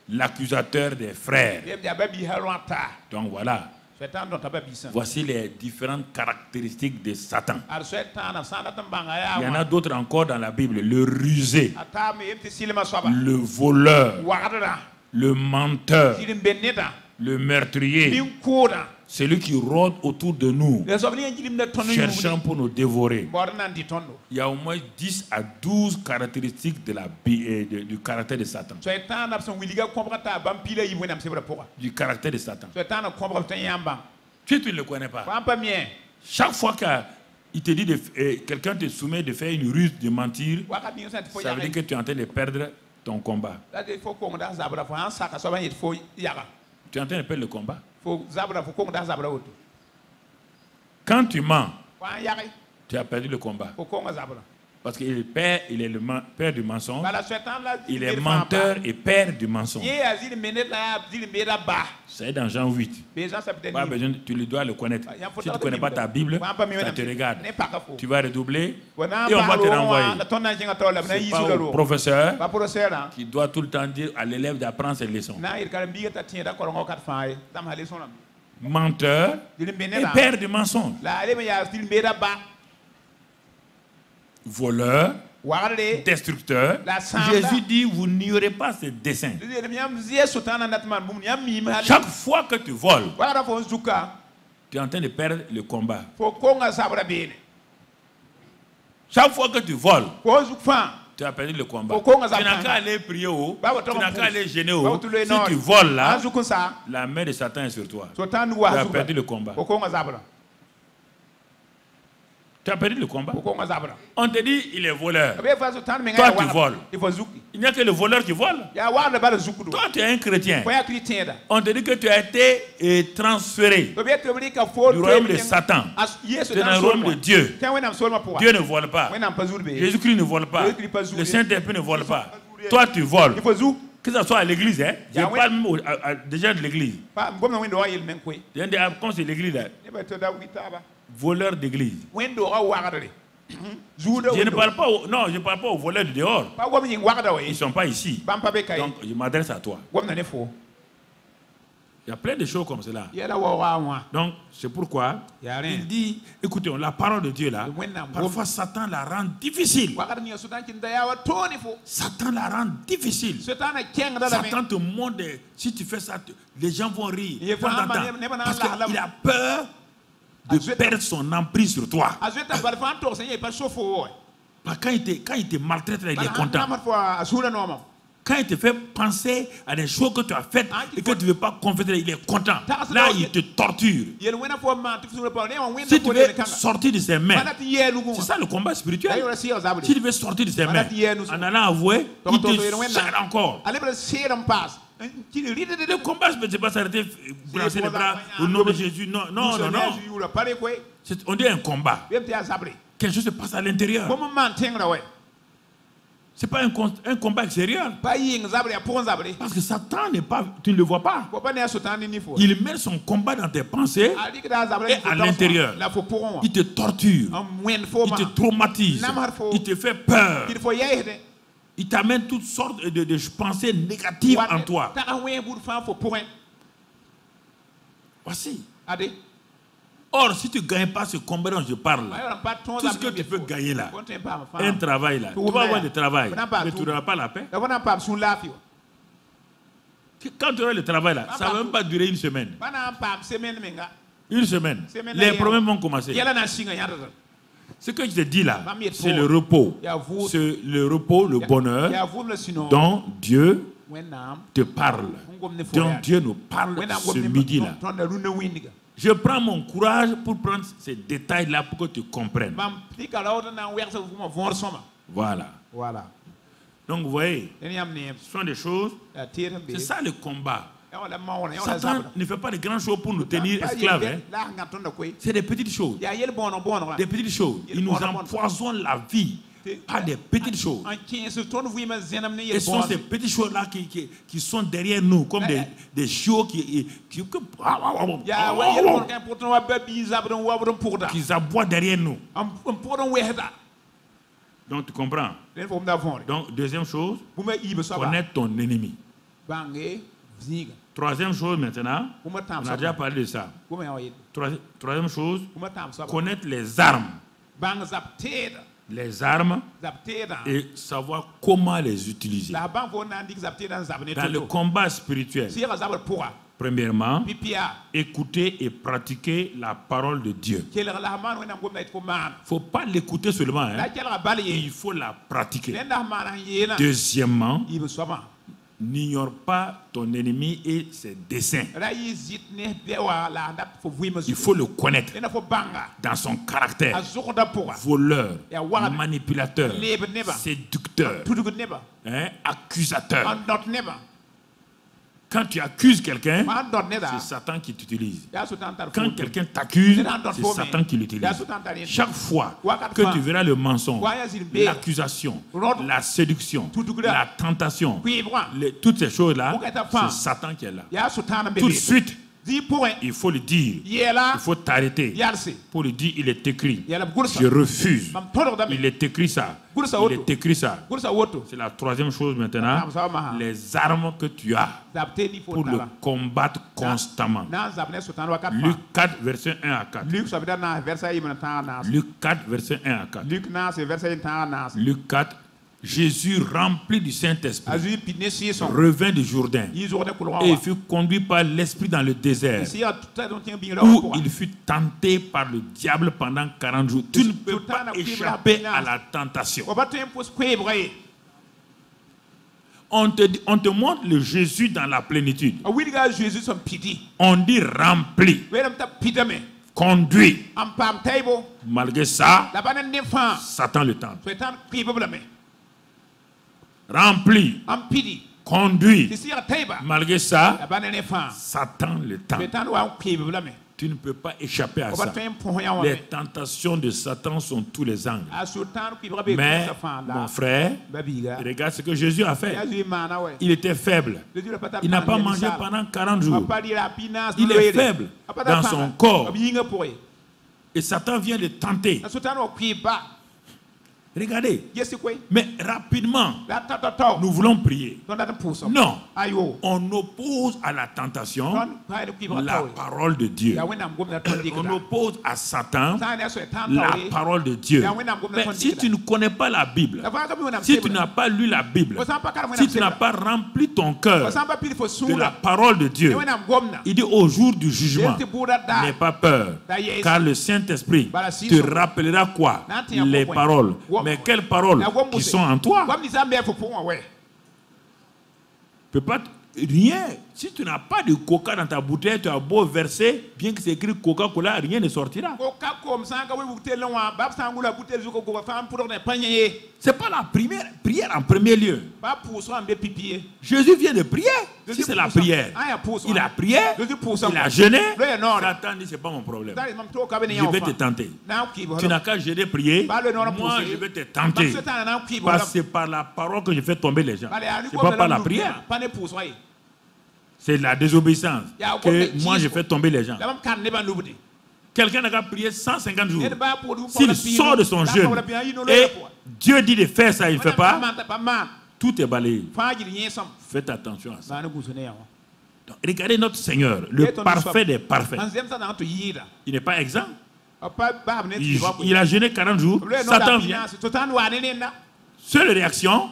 l'accusateur des frères. Donc voilà. Voici les différentes caractéristiques de Satan. Il y en a d'autres encore dans la Bible. Le rusé, le voleur, le menteur, le meurtrier, celui qui rôde autour de nous, cherchant pour nous dévorer. Il y a au moins 10 à 12 caractéristiques du caractère de Satan. Du caractère de Satan. Tu ne le connais pas. Chaque fois qu'il te dit, quelqu'un te soumet de faire une ruse, de mentir, ça veut dire que tu es en train de perdre ton combat. Tu es en train de perdre le combat. Quand tu mens, tu as perdu le combat. Parce qu'il est père, il est le père du mensonge. Il est menteur et père du mensonge. C'est dans Jean 8. Pas besoin, tu dois le connaître. Si tu ne connais pas ta Bible, ça te regarde. Tu vas redoubler et on va te renvoyer. C'est pas au professeur qui doit tout le temps dire à l'élève d'apprendre ses leçons. Menteur et père du mensonge. Voleur, destructeur. Jésus dit, vous n'ignorez pas ses desseins. Chaque fois que tu voles, tu es en train de perdre le combat. Chaque fois que tu voles, tu as perdu le combat. Tu n'as qu'à aller prier haut, tu n'as qu'à aller gêner haut. Si tu voles là, la main de Satan est sur toi. Tu as perdu le combat. Tu as perdu le combat. On te dit il est voleur. Toi tu voles. Il n'y a que le voleur qui vole. Toi tu es un chrétien. On te dit que tu as été transféré du royaume de Satan. Tu es dans le royaume de Dieu. Dieu ne vole pas. Jésus-Christ ne vole pas. Le Saint-Esprit ne vole pas. Toi tu voles. Que ce soit à l'église, hein? Je parle même déjà de l'église. Comme c'est l'église là. Voleur d'église. Je ne parle pas non, je parle pas aux voleurs de dehors. Ils ne sont pas ici. Donc je m'adresse à toi. Il y a plein de choses comme cela. Donc c'est pourquoi il dit, écoutez, la parole de Dieu là, parfois Satan la rend difficile. Satan la rend difficile. Satan te montre, si tu fais ça, les gens vont rire. Parce qu'il a peur de perdre son emprise sur toi. Quand il te maltraite, il est content. Quand il te fait penser à des choses que tu as faites et que tu ne veux pas confesser, il est content. Là, il te torture. Si tu veux sortir de ses mains, c'est ça le combat spirituel. Si tu veux sortir de ses mains, en allant avouer, il te serre encore. Le combat ne peut pas s'arrêter, brasser les bras au nom de Jésus. Non, non, non, non. On dit un combat. Quelque chose se passe à l'intérieur. Ce n'est pas un combat extérieur. Parce que Satan n'est pas, tu ne le vois pas. Il met son combat dans tes pensées et à l'intérieur. Il te torture. Il te traumatise. Il te fait peur. Il t'amène toutes sortes de pensées négatives en toi. Voici. Or, si tu ne gagnes pas ce combat dont je parle, tout ce que tu peux gagner là, un travail là, tu vas avoir du travail, mais tu n'auras pas la paix. Quand tu auras le travail là, ça ne va même pas durer une semaine. Une semaine. Les problèmes vont commencer. Ce que je te dis là, c'est le repos. C'est le repos, le bonheur dont Dieu te parle. Dont Dieu nous parle ce midi là. Je prends mon courage pour prendre ces détails-là pour que tu comprennes. Voilà. Donc vous voyez, ce sont des choses, c'est ça le combat. Satan ne fait pas de grandes choses pour nous tenir esclaves. Hein. C'est des petites choses. Des petites choses. Il nous empoisonne la vie par des petites choses. Et ce sont ces petites choses-là qui sont derrière nous, comme des chiots qui aboient derrière nous. Donc tu comprends. Donc deuxième chose, connaître ton ennemi. Troisième chose maintenant, on a déjà parlé de ça. Troisième chose, connaître les armes. Les armes et savoir comment les utiliser. Dans le combat spirituel, premièrement, écouter et pratiquer la parole de Dieu. Il ne faut pas l'écouter seulement, hein. Il faut la pratiquer. Deuxièmement, n'ignore pas ton ennemi et ses desseins. Il faut le connaître dans son caractère. Voleur, manipulateur, séducteur, hein, accusateur. Quand tu accuses quelqu'un, c'est Satan qui t'utilise. Quand quelqu'un t'accuse, c'est Satan qui l'utilise. Chaque fois que tu verras le mensonge, l'accusation, la séduction, la tentation, toutes ces choses-là, c'est Satan qui est là. Tout de suite, il faut le dire. Il faut t'arrêter pour lui dire, il est écrit. Je refuse. Il est écrit ça. Il est écrit ça. C'est la troisième chose maintenant. Les armes que tu as pour le combattre constamment. Luc 4, verset 1 à 4. Luc 4, verset 1 à 4. Luc 4. Jésus, rempli du Saint-Esprit, revint du Jourdain et il fut conduit par l'Esprit dans le désert où il fut tenté par le diable pendant 40 jours. Tu ne peux pas échapper à la tentation. On te montre le Jésus dans la plénitude. On dit rempli. conduit. Malgré ça, Satan le tente. Rempli, conduit. Malgré ça, Satan le tente. Tu ne peux pas échapper à ça. Les tentations de Satan sont tous les angles. Mais, mon frère, regarde ce que Jésus a fait. Il était faible. Il n'a pas mangé pendant 40 jours. Il est faible dans son corps. Et Satan vient le tenter. Regardez, mais rapidement, nous voulons prier. Non, on oppose à la tentation la parole de Dieu. On oppose à Satan la parole de Dieu. Mais si tu ne connais pas la Bible, si tu n'as pas lu la Bible, si tu n'as pas rempli ton cœur de la parole de Dieu, il dit au jour du jugement, n'aie pas peur, car le Saint-Esprit te rappellera quoi? Les paroles. Mais quelles paroles qui sont en toi? Peut pas rien. Si tu n'as pas de coca dans ta bouteille, tu as beau verser, bien que c'est écrit Coca-Cola, rien ne sortira. C'est pas la prière en premier lieu. Jésus vient de prier. Si c'est la prière, il a prié, il a jeûné. Satan dit, c'est pas mon problème. Je vais te tenter. Tu n'as qu'à jeûner, prier. Moi, je vais te tenter. Parce que c'est par la parole que je fais tomber les gens. C'est pas par la prière. C'est la désobéissance que moi je fais tomber les gens. Quelqu'un n'a qu'à prier 150 jours. S'il sort de son jeûne et Dieu dit de faire ça, il ne fait pas, tout est balayé. Faites attention à ça. Donc, regardez notre Seigneur, le parfait des parfaits. Il n'est pas exempt. Il a jeûné 40 jours. Satan vient. Seule réaction,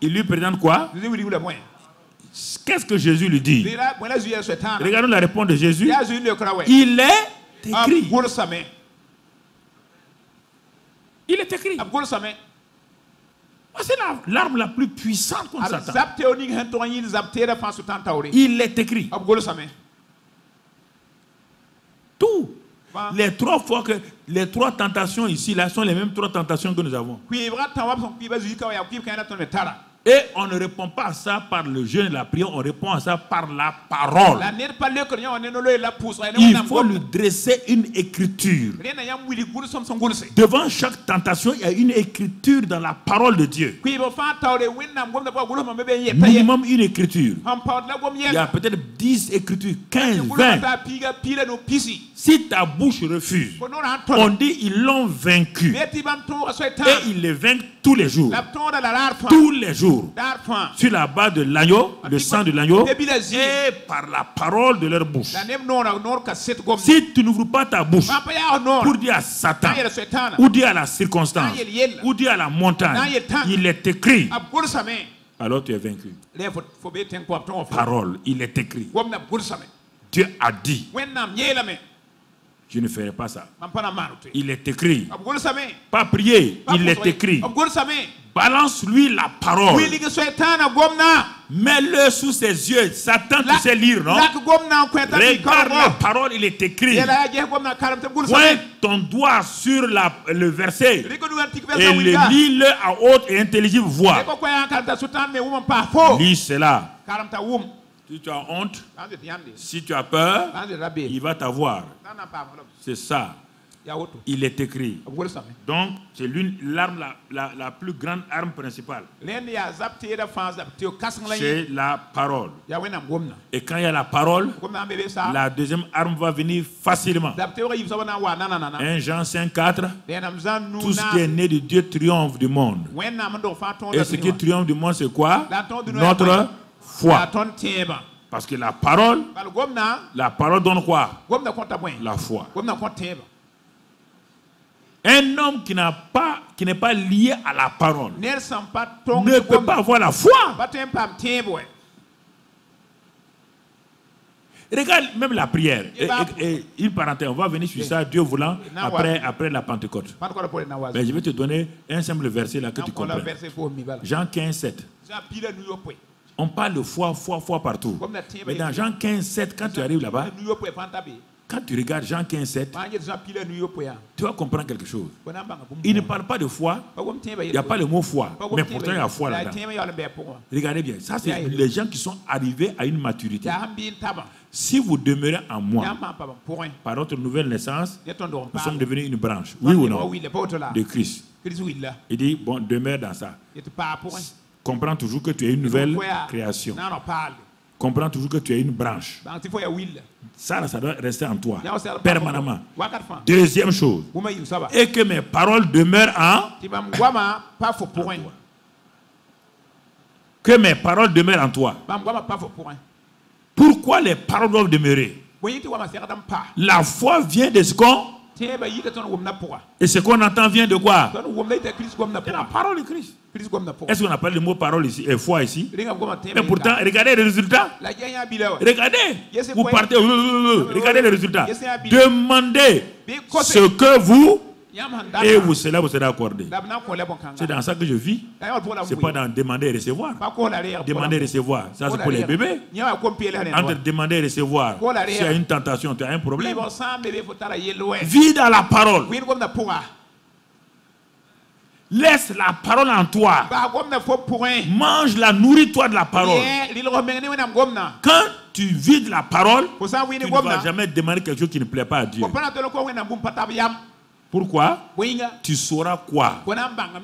il lui présente quoi? Qu'est-ce que Jésus lui dit? Regardons la réponse de Jésus. Il est écrit. Il est écrit. C'est l'arme la plus puissante contre Satan. Il est écrit. Tout. Les trois fois que les trois tentations ici là sont les mêmes trois tentations que nous avons. Et on ne répond pas à ça par le jeûne et la prière, on répond à ça par la parole. Il faut lui dresser une écriture. Devant chaque tentation, il y a une écriture dans la parole de Dieu. Minimum une écriture. Il y a peut-être 10 écritures, 15, 20. Si ta bouche refuse, on dit ils l'ont vaincu. Et ils le vainquent tous les jours. Tous les jours. Sur la base de l'agneau, le sang de l'agneau, et par la parole de leur bouche. Si tu n'ouvres pas ta bouche pour dire à Satan, ou dire à la circonstance, ou dire à la montagne, il est écrit, alors tu es vaincu. Parole, il est écrit. Dieu a dit. Je ne ferai pas ça. Il est écrit. Pas prier, il est écrit. Balance-lui la parole. Mets-le sous ses yeux. Satan, tu sais lire, non? Regarde la parole, il est écrit. Pointe ton doigt sur le verset et lis-le à haute et intelligible voix. Lis cela. Si tu as honte, si tu as peur, il va t'avoir. C'est ça. Il est écrit. Donc, c'est l'arme, la plus grande arme principale. C'est la parole. Et quand il y a la parole, la deuxième arme va venir facilement. 1 Jean 5,4. Tout ce qui est né de Dieu triomphe du monde. Et ce qui triomphe du monde, c'est quoi? Notre foi. Parce que la parole donne quoi? La foi. Un homme qui n'est pas lié à la parole ne peut pas avoir la foi. Regarde même la prière. Et une parenthèse, on va venir sur ça, Dieu voulant, après la Pentecôte. Mais je vais te donner un simple verset là que tu comprends. Jean 15, 7. On parle de foi partout. Mais dans Jean 15, 7, quand tu arrives là-bas, Quand tu regardes Jean 15, 7, tu vas comprendre quelque chose. Il ne parle pas de foi. Il n'y a pas le mot foi. Mais pourtant, il y a foi là-dedans. Regardez bien. Ça, c'est les gens qui sont arrivés à une maturité. Si vous demeurez en moi, par notre nouvelle naissance, nous sommes devenus une branche. Oui ou non? De Christ. Il dit, bon, demeure dans ça. Comprends toujours que tu es une nouvelle création. Comprends toujours que tu es une branche. Ça doit rester en toi, permanemment. Deuxième chose, et que mes paroles demeurent en toi. Que mes paroles demeurent en toi. Pourquoi les paroles doivent demeurer? La foi vient de ce qu'on... Et ce qu'on entend vient de quoi? De la parole de Christ. Est-ce qu'on appelle le mot parole ici et foi ici? Mais pourtant, regardez les résultats. Regardez. Vous partez. Regardez les résultats. Demandez ce que vous et vous serez accordé. C'est dans ça que je vis. C'est pas dans demander et recevoir. Demander et recevoir, ça c'est pour les bébés. Entre demander et recevoir, s'il y a une tentation, tu as un problème. Vis dans la parole. Laisse la parole en toi. Mange-la, nourris-toi de la parole. Quand tu vis de la parole, tu ne vas jamais demander quelque chose qui ne plaît pas à Dieu. Pourquoi? Tu sauras quoi?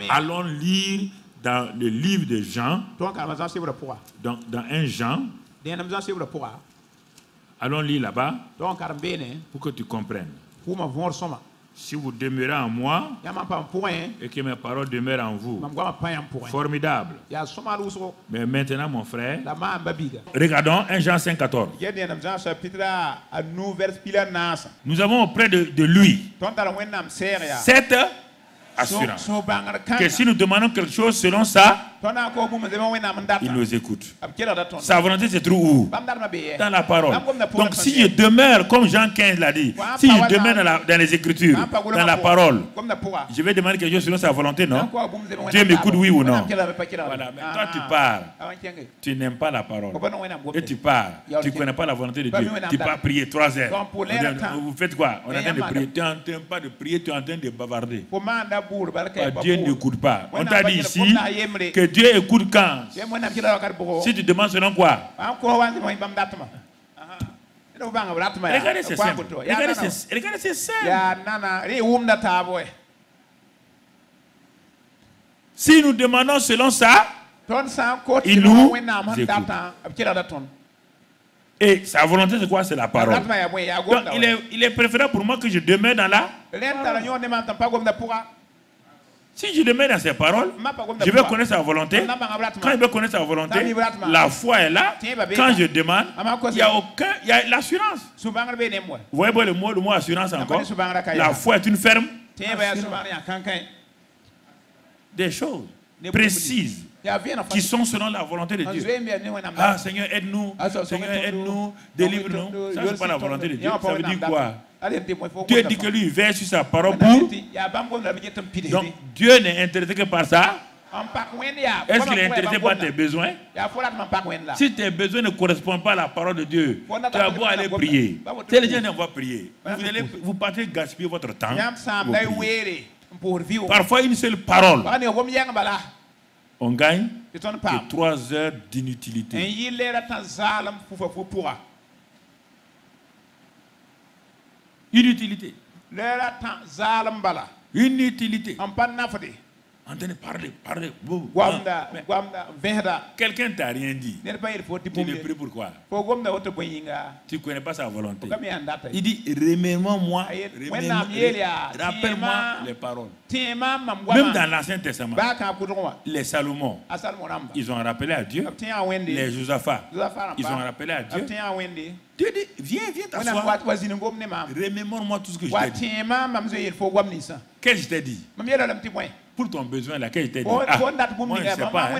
Allons lire dans le livre de Jean, dans 1 Jean. Allons lire là-bas pour que tu comprennes. Si vous demeurez en moi et que mes paroles demeurent en vous, formidable. Mais maintenant, mon frère, regardons 1 Jean 5, 14. Nous avons auprès de lui cette assurance que si nous demandons quelque chose selon ça, il nous écoute. Sa volonté se trouve où? Dans la parole. Donc si je demeure, comme Jean 15 l'a dit, si je demeure dans les Écritures, dans la parole, je vais demander quelque chose selon sa volonté, non? Dieu m'écoute, oui ou non? Voilà, mais toi tu pars, tu n'aimes pas la parole, et tu pars, tu ne connais pas la volonté de Dieu, tu pars prier 3 heures. Vous faites quoi? On est en train de prier, tu n'entends pas de prier, tu es en train de bavarder. Dieu n'écoute pas. On t'a dit ici que Dieu écoute quand? Si tu demandes selon quoi? Regardez, c'est simple. Regardez, c'est simple. Si nous demandons selon ça, il nous écoute. Et sa volonté, c'est quoi? C'est la parole. Donc, il est préférable pour moi que je demeure dans la... Si je demeure dans ses paroles, je vais connaître sa volonté. Quand je vais connaître sa volonté, la foi est là. Quand je demande, il y a l'assurance. Vous voyez le mot assurance encore? La foi est une ferme. Des choses précises qui sont selon la volonté de Dieu. Ah, Seigneur, aide-nous. Seigneur, aide-nous. Délivre-nous. Ça, c'est pas la volonté de Dieu. Ça veut dire quoi? Dieu dit que lui, il veille sur sa parole pour... Donc, Dieu n'est intéressé que par ça. Est-ce qu'il est intéressé par tes besoins? Si tes besoins ne correspondent pas à la parole de Dieu, tu vas beau aller prier. Si les gens ne vont prier, vous partez gaspiller votre temps. Parfois, une seule parole, on gagne que 3 heures d'inutilité. Inutilité. Inutilité. En train de parler. Quelqu'un t'a rien dit. Tu le pries pourquoi? Tu ne connais pas sa volonté. Il dit, remémore-moi, rappelle-moi les paroles. Même dans l'Ancien Testament, les Salomon, ils ont rappelé à Dieu. Les Josaphat, ils ont rappelé à Dieu. Dieu dit, viens t'asseoir. Remémore-moi tout ce que je t'ai dit. Qu'est-ce que je t'ai dit? Pour ton besoin, là, qu'est-ce que je t'ai dit? Moi, je ne sais pas.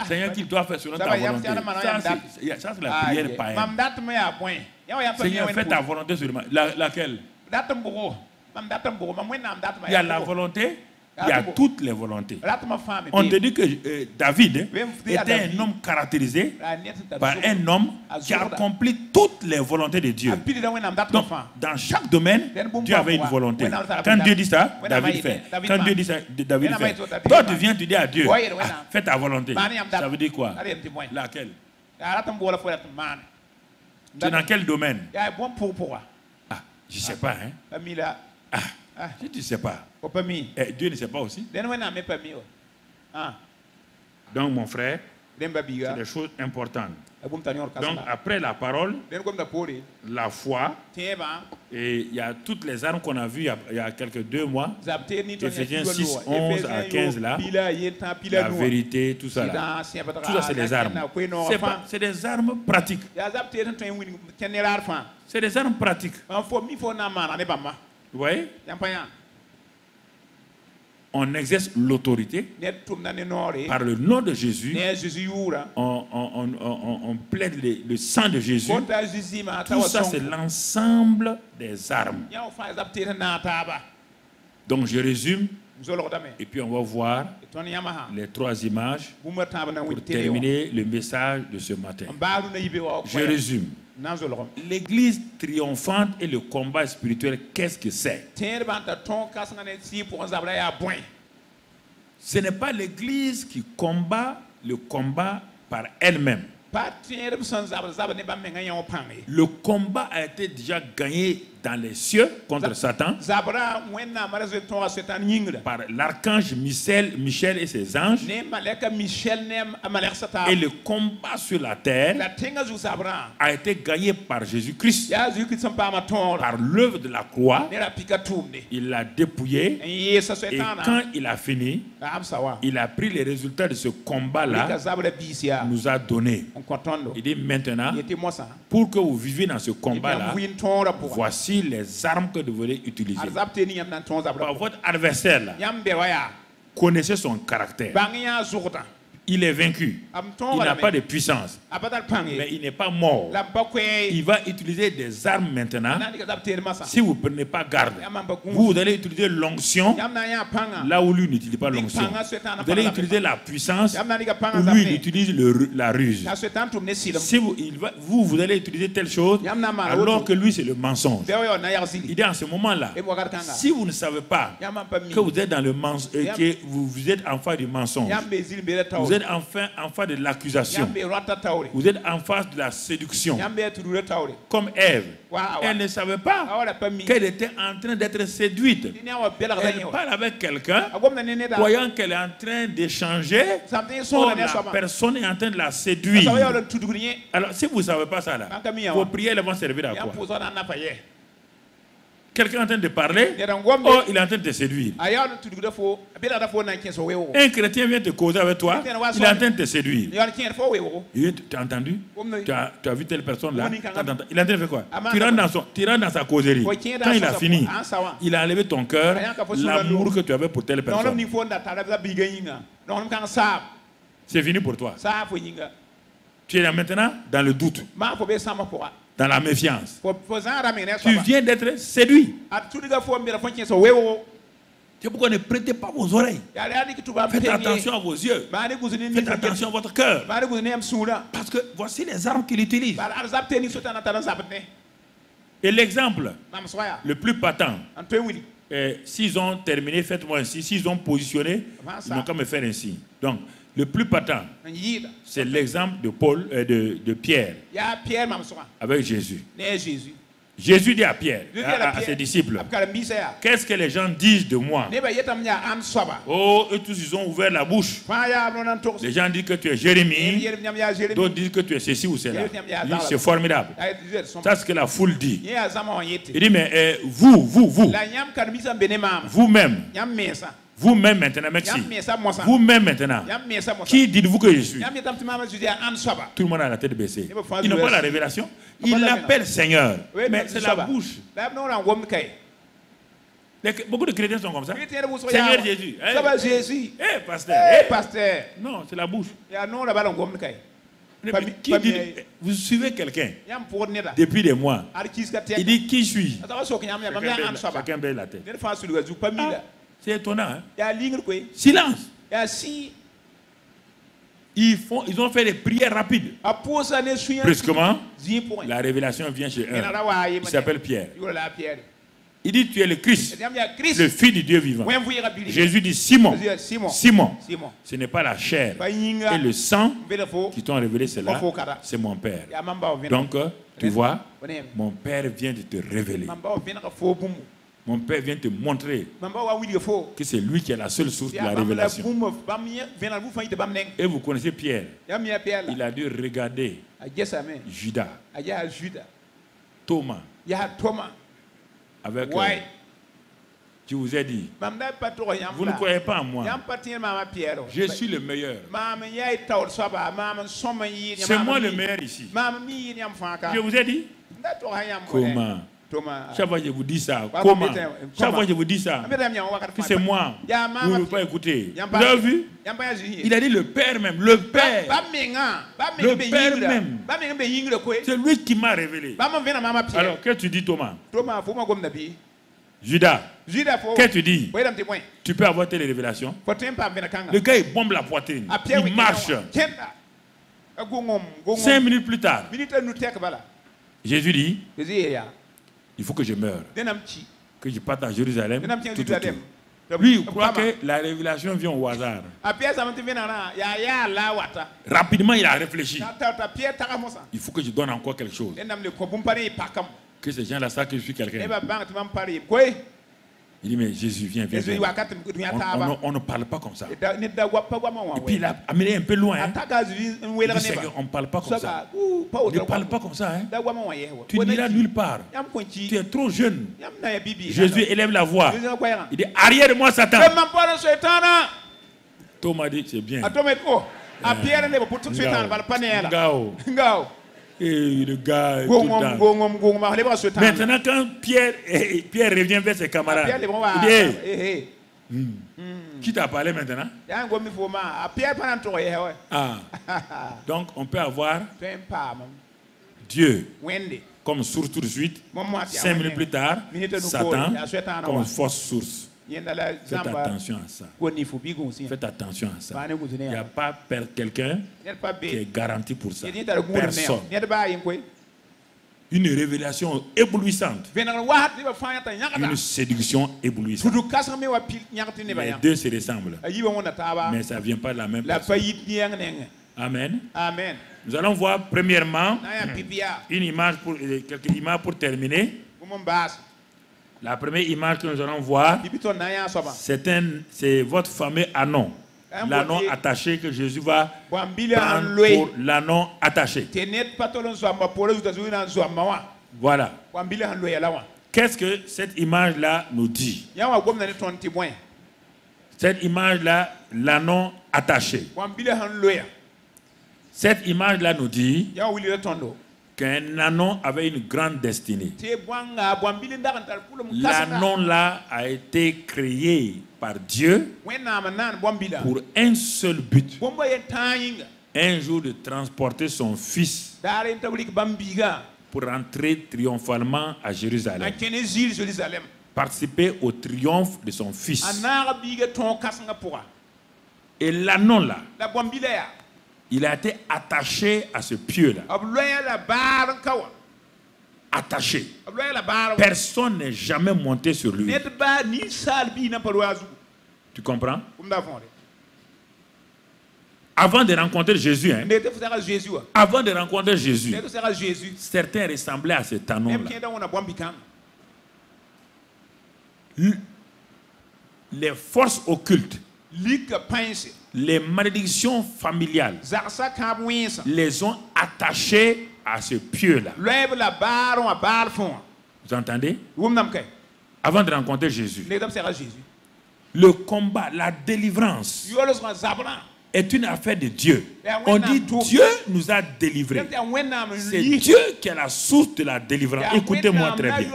Seigneur, qu'il doit faire selon ta volonté. Ça, c'est la prière païenne. Seigneur, fais ta volonté seulement. Laquelle? Il y a la volonté Il y a toutes les volontés. On te dit que David était un homme caractérisé par un homme qui accomplit toutes les volontés de Dieu. Donc, dans chaque domaine, Dieu avait une volonté. Quand Dieu dit ça, David fait. Quand Dieu dit ça, David fait. Toi, tu viens te dire à Dieu, fais ta volonté. Ça veut dire quoi? Laquelle? Tu es dans quel domaine? Ah, je ne sais pas. Hein? Tu ne sais pas. Dieu ne sait pas aussi. Donc, mon frère, c'est des choses importantes. Donc, après la parole, la foi, et il y a toutes les armes qu'on a vues il y a quelques 2 mois, Éphésiens 6, 11 à 15 là, la vérité, tout ça là. Tout ça, c'est des armes. C'est des armes pratiques. C'est des armes pratiques. Vous voyez? On exerce l'autorité par le nom de Jésus. On plaide le sang de Jésus. Tout ça, c'est l'ensemble des armes. Donc, je résume. Et puis, on va voir les 3 images pour terminer le message de ce matin. Je résume. L'église triomphante et le combat spirituel, qu'est-ce que c'est? Ce n'est pas l'église qui combat le combat par elle-même. Le combat a été déjà gagné dans les cieux contre Satan par l'archange Michel et ses anges. Et le combat sur la terre a été gagné par Jésus-Christ. Par l'œuvre de la croix, il l'a dépouillé. Et quand il a fini, il a pris les résultats de ce combat-là, nous a donné. Il dit maintenant, pour que vous viviez dans ce combat-là, voici les armes que vous devez utiliser. Votre adversaire, là, connaissez son caractère. Il est vaincu. Il n'a pas de puissance. Mais il n'est pas mort. Il va utiliser des armes maintenant. Si vous ne prenez pas garde, vous allez utiliser l'onction là où lui n'utilise pas l'onction. Vous allez utiliser la puissance où lui il utilise la ruse. Si vous allez utiliser telle chose alors que lui c'est le mensonge. Il dit en ce moment-là, si vous ne savez pas que vous êtes dans le mensonge, que vous êtes en face du mensonge, vous êtes en face de l'accusation, vous êtes en face de la séduction, comme Ève. Elle ne savait pas qu'elle était en train d'être séduite. Elle parle avec quelqu'un, croyant qu'elle est en train d'échanger. La personne est en train de la séduire. Alors, si vous ne savez pas ça, là, vos prières vont servir à quoi? Quelqu'un est en train de parler, oh, il est en train de te séduire. Un chrétien vient te causer avec toi, il est en train de te séduire. Tu as entendu? Tu as vu telle personne là? Il est en train de faire quoi? Tu rentres dans sa causerie. Quand il a fini, il a enlevé ton cœur, l'amour que tu avais pour telle personne. C'est fini pour toi. Tu es maintenant dans le doute, dans la méfiance. Tu viens d'être séduit. C'est pourquoi ne prêtez pas vos oreilles. Faites attention à vos yeux. Faites attention à votre cœur. Parce que voici les armes qu'il utilise. Et l'exemple le plus patent, s'ils ont terminé, faites-moi ainsi. S'ils ont positionné, ils n'ont qu'à me faire ainsi. Donc, le plus patent, c'est l'exemple de Pierre avec Jésus. Jésus dit à Pierre, à ses disciples, qu'est-ce que les gens disent de moi? Oh, eux tous, ils ont ouvert la bouche. Les gens disent que tu es Jérémie, d'autres disent que tu es ceci ou cela. C'est formidable. Ça, c'est ce que la foule dit. Il dit, mais vous-même maintenant, merci. Vous-même maintenant, qui dites-vous que je suis? Tout le monde a la tête baissée. Ils n'ont pas la révélation. Ils l'appellent Seigneur. Mais c'est la bouche. Beaucoup de chrétiens sont comme ça. Seigneur Jésus. Jésus. Pasteur. Non, c'est la bouche. Qui dit, vous suivez quelqu'un depuis des mois. Il dit, qui suis-je? Chacun baisse la tête. C'est étonnant. Hein? Silence. Ils ont fait des prières rapides. Brusquement, la révélation vient chez un. Il s'appelle Pierre. Il dit, tu es le Christ, le Fils du Dieu vivant. Jésus dit, Simon, Simon, ce n'est pas la chair et le sang qui t'ont révélé cela, c'est mon Père. Donc, tu vois, mon Père vient de te révéler. Mon Père vient te montrer que c'est lui qui est la seule source de la révélation. Et vous connaissez Pierre. Il a dû regarder Judas, Thomas. Avec je vous ai dit, vous ne croyez pas en moi. Je suis le meilleur. C'est moi le meilleur ici. Je vous ai dit. Comment? Chaque fois que je vous dis ça, comment? Chaque fois que je vous dis ça, que c'est moi. Vous ne pouvez pas écouter. Vous avez vu? Il a dit le Père même. Le Père. Le Père même. C'est lui qui m'a révélé. Alors, qu'est-ce que tu dis, Thomas? Judas, qu'est-ce que tu dis? Tu peux avoir telle révélation. Le gars, il bombe la poitrine. Il marche. 5 minutes plus tard, Jésus dit, il faut que je meure, que je parte à Jérusalem. Lui, il croit que la révélation vient au hasard. Rapidement, il a réfléchi. Il faut que je donne encore quelque chose. Que ces gens-là savent que je suis quelqu'un. Il dit, mais Jésus, viens. On ne parle pas comme ça. Et puis il a amené un peu loin. Hein. Il dit, Seigneur, on ne parle pas comme ça. Ne parle pas comme ça. Hein. Tu n'iras nulle part. Tu es trop jeune. Jésus élève la voix. Il dit, arrière de moi, Satan. Thomas dit, c'est bien. Et le gars, maintenant quand Pierre revient vers ses camarades, il dit, qui t'a parlé maintenant? Donc on peut avoir Dieu comme source tout de suite, 5 minutes plus tard, Satan comme fausse source. Faites attention à ça. Faites attention à ça. Il n'y a pas quelqu'un qui est garanti pour ça. Personne. Une révélation éblouissante. Une séduction éblouissante. Les deux se ressemblent. Mais ça ne vient pas de la même personne. Amen. Amen. Nous allons voir premièrement une image quelques images pour terminer. La première image que nous allons voir, c'est votre fameux anon. L'anneau attaché que Jésus va prendre pour l'anneau attaché. Voilà. Qu'est-ce que cette image-là nous dit? Cette image-là, l'anneau attaché. Cette image-là nous dit qu'un anneau avait une grande destinée. L'anneau-là a été créé par Dieu pour un seul but. Un jour de transporter son fils pour entrer triomphalement à Jérusalem. Participer au triomphe de son fils. Et l'anneau-là, il a été attaché à ce pieu-là. Attaché. Personne n'est jamais monté sur lui. Tu comprends? Avant de rencontrer Jésus, hein, avant de rencontrer Jésus, certains ressemblaient à cet anneau-là. Les forces occultes, les malédictions familiales les ont attachés à ce pieu-là. Vous entendez? Avant de rencontrer Jésus, le combat, la délivrance est une affaire de Dieu. On dit Dieu nous a délivrés. C'est Dieu qui est la source de la délivrance. Écoutez-moi très bien.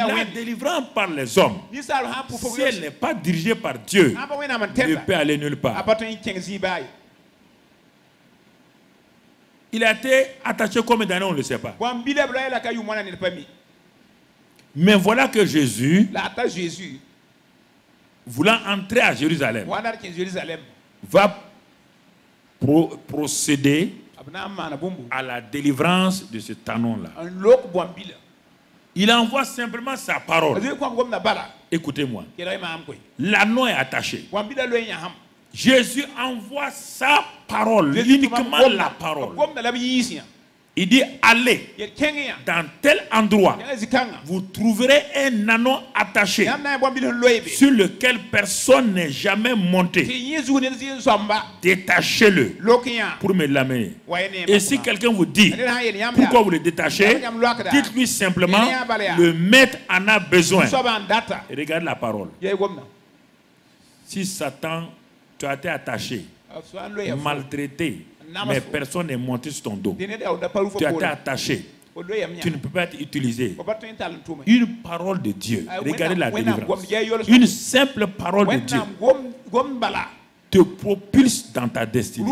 La délivrance par les hommes, si elle n'est pas dirigée par Dieu, ne peut aller nulle part. Il a été attaché combien d'années, on ne le sait pas. Mais voilà que Jésus voulant entrer à Jérusalem, va procéder à la délivrance de ce tanon-là. Il envoie simplement sa parole. Écoutez-moi. L'anneau est attaché. Jésus envoie sa parole, uniquement la parole. Il dit, allez dans tel endroit, vous trouverez un anneau attaché sur lequel personne n'est jamais monté. Détachez-le pour me l'amener. Et si quelqu'un vous dit pourquoi vous le détachez, dites-lui simplement, le maître en a besoin. Et regarde la parole. Si Satan, tu as été attaché, maltraité, mais personne n'est monté sur ton dos. Tu as été attaché. Tu ne peux pas être utilisé. Une parole de Dieu. Regardez la délivrance. Une simple parole de Dieu te propulse dans ta destinée.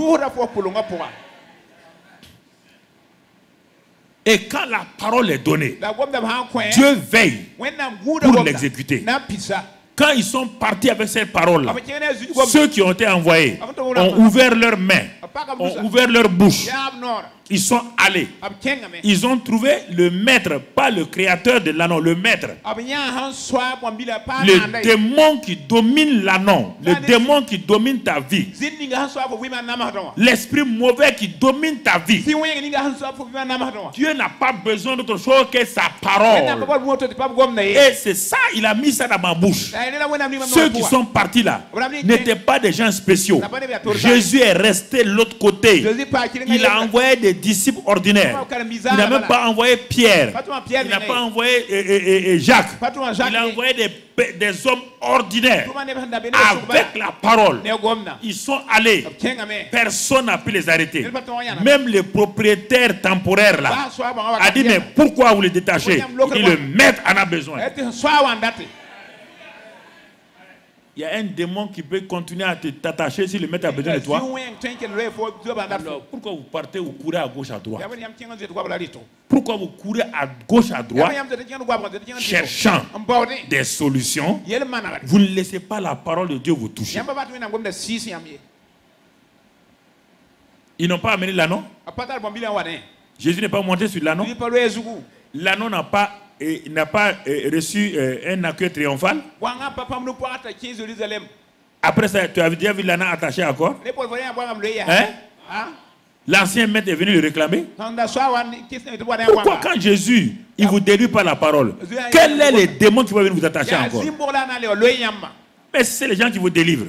Et quand la parole est donnée, Dieu veille pour l'exécuter. Quand ils sont partis avec cette parole-là, ceux qui ont été envoyés ont ouvert leurs mains, ont ouvert leur bouche. Ils sont allés. Ils ont trouvé le maître, pas le créateur de l'anneau, le maître. Le démon qui domine l'anneau, le démon qui domine ta vie, l'esprit mauvais qui domine ta vie. Dieu n'a pas besoin d'autre chose que sa parole. Et c'est ça, il a mis ça dans ma bouche. Ceux qui sont partis là n'étaient pas des gens spéciaux. Jésus est resté de l'autre côté. Il a envoyé des disciples ordinaires. Il n'a même pas envoyé Pierre. Il n'a pas envoyé Jacques. Il a envoyé des hommes ordinaires avec la parole. Ils sont allés. Personne n'a pu les arrêter. Même le propriétaire temporaire là a dit, mais pourquoi vous les détachez? Et le maître en a besoin. Il y a un démon qui peut continuer à t'attacher si le maître a besoin de toi. Alors, pourquoi vous partez, vous courez à gauche, à droite? Pourquoi vous courez à gauche, à droite, cherchant des solutions? Vous ne laissez pas la parole de Dieu vous toucher. Ils n'ont pas amené l'anneau. Jésus n'est pas monté sur l'anneau. L'anneau n'a pas reçu un accueil triomphal. Après ça, tu as déjà vu l'anneau attaché à quoi? Hein? L'ancien maître est venu le réclamer. Pourquoi quand Jésus, il ne vous délivre pas la parole, quel est le démon qui va venir vous attacher encore? Mais c'est les gens qui vous délivrent.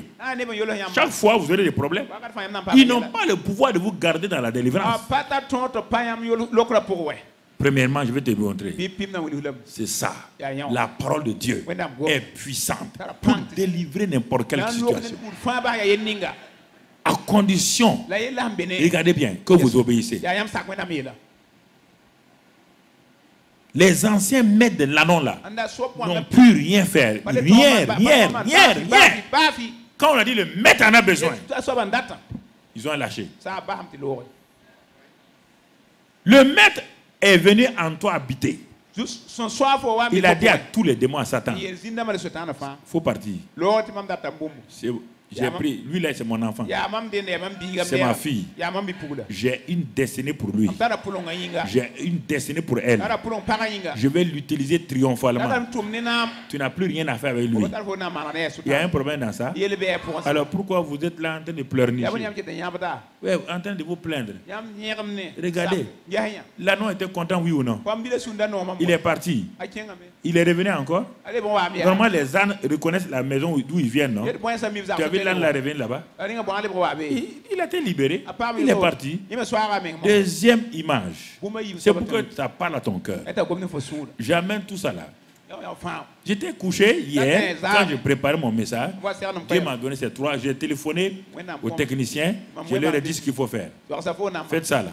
Chaque fois, vous aurez des problèmes. Ils n'ont pas le pouvoir de vous garder dans la délivrance. Premièrement, je vais te montrer. C'est ça. La parole de Dieu est puissante pour délivrer n'importe quelle situation. À condition, regardez bien, que vous obéissez. Les anciens maîtres de l'anneau là n'ont pu rien faire. Rien. Quand on a dit le maître en a besoin, ils ont lâché. Le maître est venu en toi habiter. Il a dit à tous les démons à Satan, il faut partir. J'ai pris, lui là c'est mon enfant, c'est ma fille. J'ai une destinée pour lui. J'ai une destinée pour elle. Je vais l'utiliser triomphalement. Tu n'as plus rien à faire avec lui. Il y a un problème dans ça. Alors pourquoi vous êtes là en train de pleurnicher? Ouais, en train de vous plaindre. Regardez, l'anneau était content, oui ou non? Il est parti. Il est revenu encore. Normalement les ânes reconnaissent la maison d'où ils viennent, non? Tu as vu l'âne la revenu là-bas? Il a été libéré. Il est parti. Deuxième image. C'est pourquoi ça parle à ton cœur. J'amène tout ça là. J'étais couché hier quand je préparais mon message. Dieu m'a donné ces trois. J'ai téléphoné aux techniciens. Je leur ai dit ce qu'il faut faire. Faites ça là.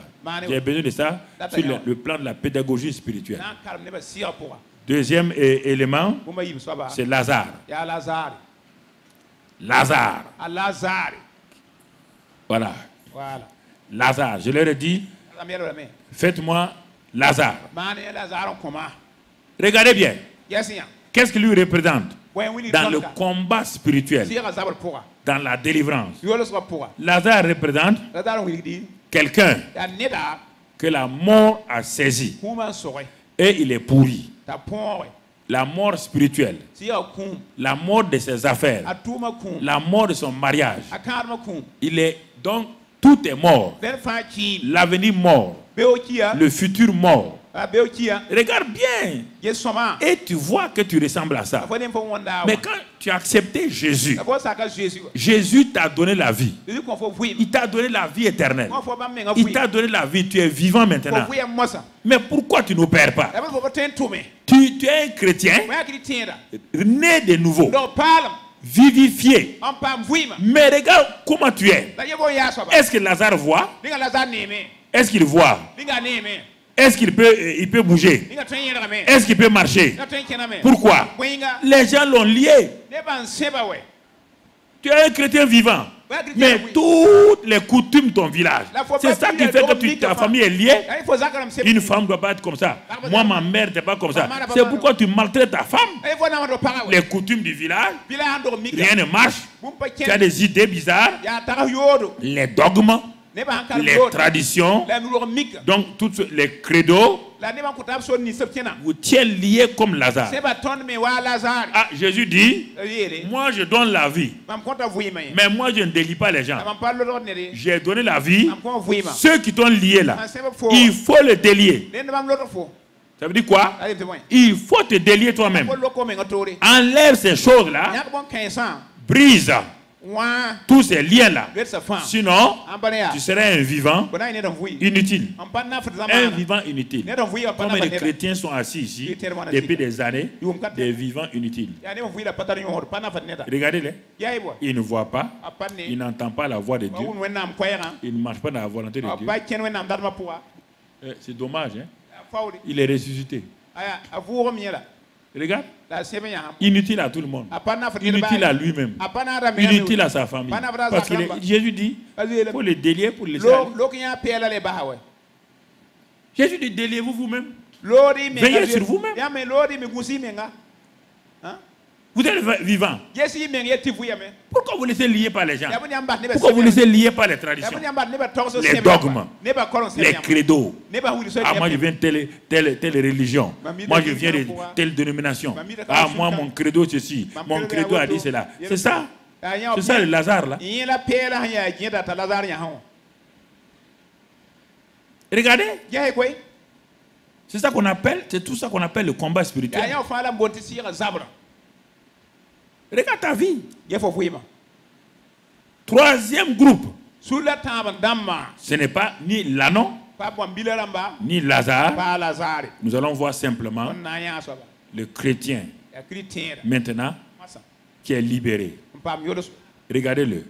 J'ai besoin de ça sur le plan de la pédagogie spirituelle. Deuxième élément, c'est Lazare. Lazare. Voilà. Lazare. Je leur ai dit, faites-moi Lazare. Regardez bien. Qu'est-ce qu'il lui représente? dans le combat spirituel, dans la délivrance. Lazare représente quelqu'un que la mort a saisi et il est pourri. La mort spirituelle, la mort de ses affaires, la mort de son mariage. Il est donc, tout est mort. L'avenir mort, le futur mort. Regarde bien et tu vois que tu ressembles à ça. Mais quand tu as accepté Jésus, Jésus t'a donné la vie. Il t'a donné la vie éternelle. Il t'a donné la vie. Tu es vivant maintenant. Mais pourquoi tu n'opères pas? Tu es un chrétien né de nouveau, vivifié. Mais regarde comment tu es. Est-ce que Lazare voit? Est-ce qu'il voit? Est-ce qu'il peut bouger? Est-ce qu'il peut marcher? Pourquoi? Les gens l'ont lié. Tu es un chrétien vivant. Mais toutes les coutumes de ton village, c'est ça qui fait que ta famille est liée. Une femme ne doit pas être comme ça. Moi, ma mère n'est pas comme ça. C'est pourquoi tu maltraites ta femme. Les coutumes du village, rien ne marche. Tu as des idées bizarres. Les dogmes, les traditions, donc tous les credos, vous tiennent liés comme Lazare. Ah, Jésus dit, moi je donne la vie, mais moi je ne délie pas les gens. J'ai donné la vie. Ceux qui t'ont lié là, il faut le délier. Ça veut dire quoi? Il faut te délier toi-même. Enlève ces choses-là, brise tous ces liens-là. Sinon, tu serais un vivant inutile. Un vivant inutile. Comme les chrétiens sont assis ici depuis des années, des vivants inutiles. Regardez-les. Ils ne voient pas, ils n'entendent pas la voix de Dieu, ils ne marchent pas dans la volonté de Dieu. C'est dommage, hein? Il est ressuscité. Regarde, inutile à tout le monde, inutile à lui-même, inutile à sa famille. Parce que Jésus dit, il faut le délier pour les aller. Jésus dit, déliez-vous vous-même. Veillez sur vous-même. Vous êtes vivant. Pourquoi vous laissez lier par les gens? Pourquoi vous laissez lier par les traditions, les dogmes, les credos? Ah, moi je viens de telle religion. Moi je viens de telle dénomination. Ah, moi mon credo ceci. Mon credo a dit cela. C'est ça. C'est ça le Lazare là. Regardez. C'est ça qu'on appelle, c'est tout ça qu'on appelle le combat spirituel. Regarde ta vie. Troisième groupe. Ce n'est pas ni Lanon, ni Lazare. Nous allons voir simplement le chrétien maintenant qui est libéré. Regardez-le.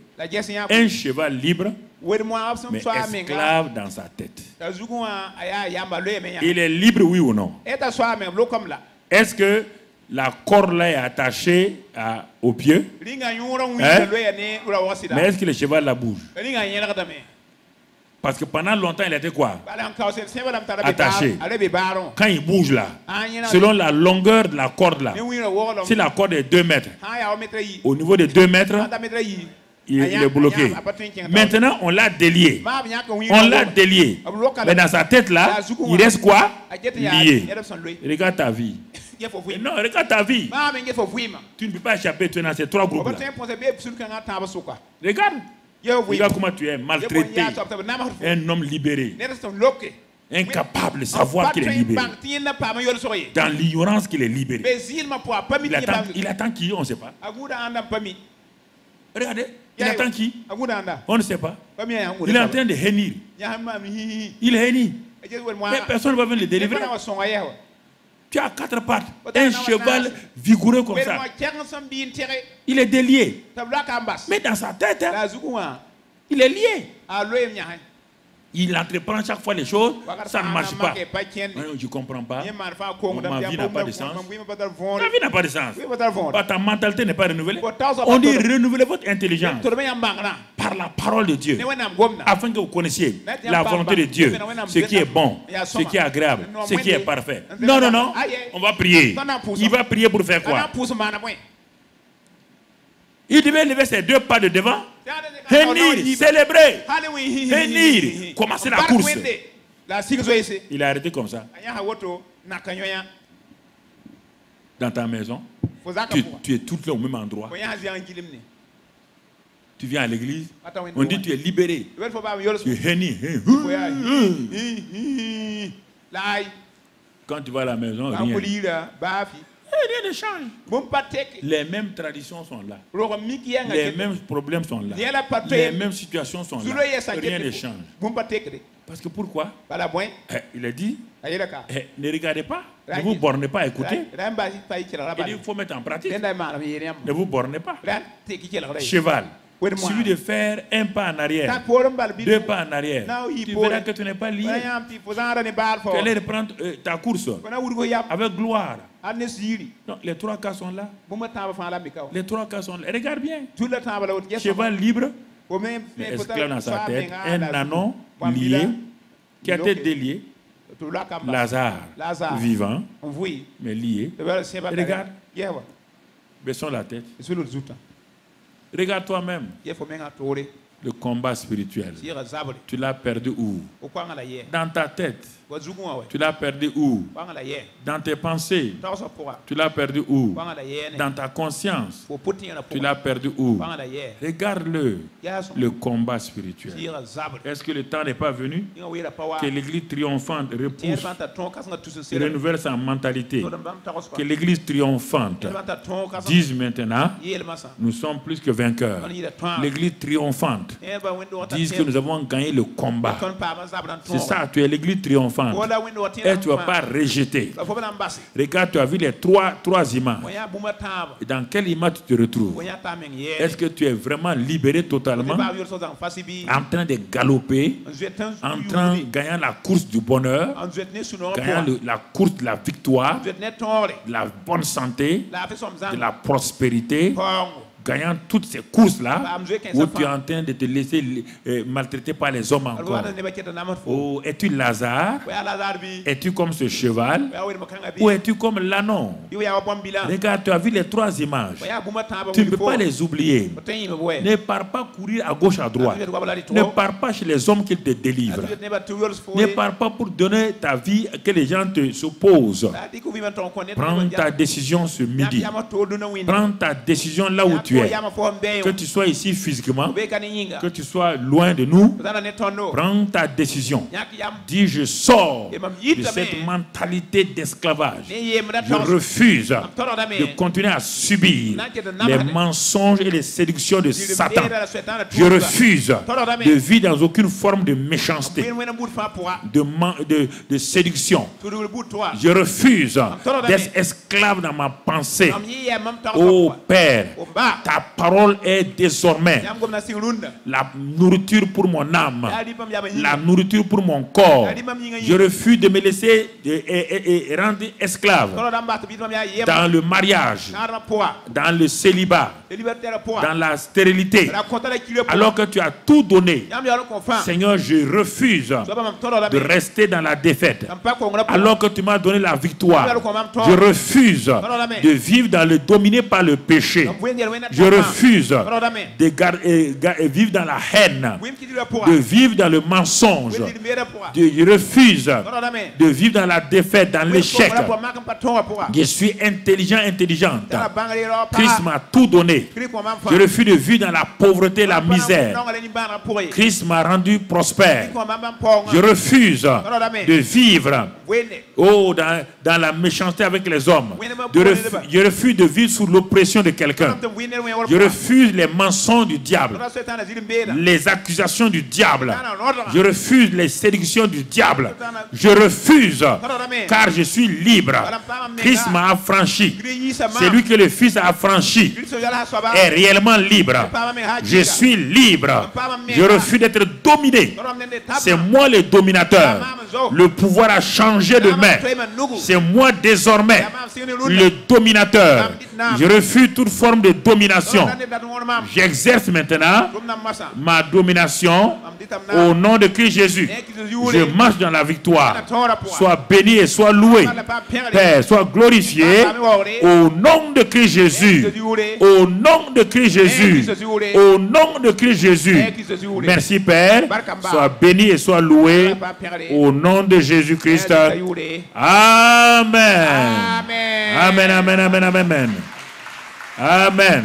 Un cheval libre, mais esclave dans sa tête. Il est libre, oui ou non? Est-ce que la corde là est attachée au pied? Hein? Mais est-ce que le cheval la bouge? Parce que pendant longtemps, il était quoi? Attaché. Quand il bouge là, selon la longueur de la corde là, si la corde est 2 mètres, au niveau de 2 mètres, il est bloqué. Maintenant, on l'a délié. On l'a délié. Mais dans sa tête là, il reste quoi? Lié. Regarde ta vie. Non, regarde ta vie. Tu ne peux pas échapper, tu es dans ces 3 groupes là. Regarde. Regarde comment tu es maltraité. Un homme libéré. Incapable de savoir qu'il est libéré. Dans l'ignorance qu'il est libéré. Il attend qui? On ne sait pas. Regardez. Il attend qui? On ne sait pas. Il est en train de hennir. Il hennit. Mais personne ne va venir le délivrer. Tu as 4 pattes. Un cheval vigoureux comme ça. Il est délié. Mais dans sa tête, il est lié. Il entreprend chaque fois les choses, ça ne marche pas. Non, je ne comprends pas. Ma vie n'a pas de sens. Ta vie n'a pas de sens. Ta mentalité n'est pas renouvelée. On dit renouveler votre intelligence par la parole de Dieu, afin que vous connaissiez la volonté de Dieu, ce qui est bon, ce qui est agréable, ce qui est parfait. Non, non, non. On va prier. Il va prier pour faire quoi? Il devait lever ses 2 pas de devant, venir, célébrer, venir, commencer la course. Il a arrêté comme ça. Dans ta maison, tu es tout le temps au même endroit. Tu viens à l'église, on dit tu es libéré. Tu es henni. Quand tu vas à la maison, rien. Rien ne change. Les mêmes traditions sont là. Les mêmes problèmes sont là. Les mêmes situations sont là. Rien ne change. Parce que pourquoi? Il a dit, ne regardez pas, ne vous bornez pas à écouter. Il faut mettre en pratique. Ne vous bornez pas. Cheval. Celui de faire 1 pas en arrière, 2 pas en arrière, tu verras que tu n'es pas lié. Tu allais reprendre ta course avec gloire. Non, les 3 cas sont là. Les 3 cas sont là. Regarde bien. Cheval libre, esclave dans sa tête, un anon lié, qui a été délié. Lazare, vivant, mais lié. Regarde. Baissons la tête. Regarde toi-même. Le combat spirituel. Tu l'as perdu où? Dans ta tête. Tu l'as perdu où? Dans tes pensées. Tu l'as perdu où? Dans ta conscience. Tu l'as perdu où? Regarde-le. Le combat spirituel. Est-ce que le temps n'est pas venu que l'église triomphante repousse et renouvelle sa mentalité? Que l'église triomphante dise maintenant, nous sommes plus que vainqueurs. L'église triomphante dise que nous avons gagné le combat. C'est ça, tu es l'église triomphante. Et tu ne vas pas rejeter. Regarde, tu as vu les trois images. Et dans quelle image tu te retrouves? Est-ce que tu es vraiment libéré totalement, en train de galoper, en train de gagner la course du bonheur, gagnant la course de la victoire, de la bonne santé, de la prospérité, gagnant toutes ces courses-là, où tu es en train de te laisser maltraiter par les hommes encore? Oh, es-tu Lazare? Es-tu comme ce cheval? Ou es-tu comme l'ânon? Regarde, tu as vu les 3 images. Tu ne peux pas les oublier. Ne pars pas courir à gauche, à droite. Ne pars pas chez les hommes qui te délivrent. Ne pars pas pour donner ta vie que les gens te s'opposent. Prends ta décision ce midi. Prends ta décision là où tu es. Que tu sois ici physiquement, que tu sois loin de nous, prends ta décision. Dis, je sors de cette mentalité d'esclavage. Je refuse de continuer à subir les mensonges et les séductions de Satan. Je refuse de vivre dans aucune forme de méchanceté, de séduction. Je refuse d'être esclave dans ma pensée. Oh Père, ta parole est désormais la nourriture pour mon âme, la nourriture pour mon corps. Je refuse de me laisser rendre esclave dans le mariage, dans le célibat, dans la stérilité, alors que tu as tout donné. Seigneur, je refuse de rester dans la défaite, alors que tu m'as donné la victoire. Je refuse de vivre dans le dominé par le péché. Je refuse de vivre dans la haine, de vivre dans le mensonge. Je refuse de vivre dans la défaite, dans l'échec. Je suis intelligent, intelligente. Christ m'a tout donné. Je refuse de vivre dans la pauvreté, la misère. Christ m'a rendu prospère. Je refuse de vivre dans la méchanceté avec les hommes. Je refuse de vivre sous l'oppression de quelqu'un. Je refuse les mensonges du diable, les accusations du diable. Je refuse les séductions du diable. Je refuse, car je suis libre. Christ m'a affranchi. Celui que le Fils a affranchi est réellement libre. Je suis libre. Je refuse d'être dominé. C'est moi le dominateur. Le pouvoir a changé de main. C'est moi désormais le dominateur. Je refuse toute forme de domination. J'exerce maintenant ma domination Au nom de Christ Jésus, je marche dans la victoire. Sois béni et sois loué. Père, sois glorifié. Au nom de Christ Jésus. Au nom de Christ Jésus. Au nom de Christ Jésus. Merci Père. Sois béni et sois loué. Au nom de Jésus-Christ. Amen. Amen, amen, amen, amen. Amen.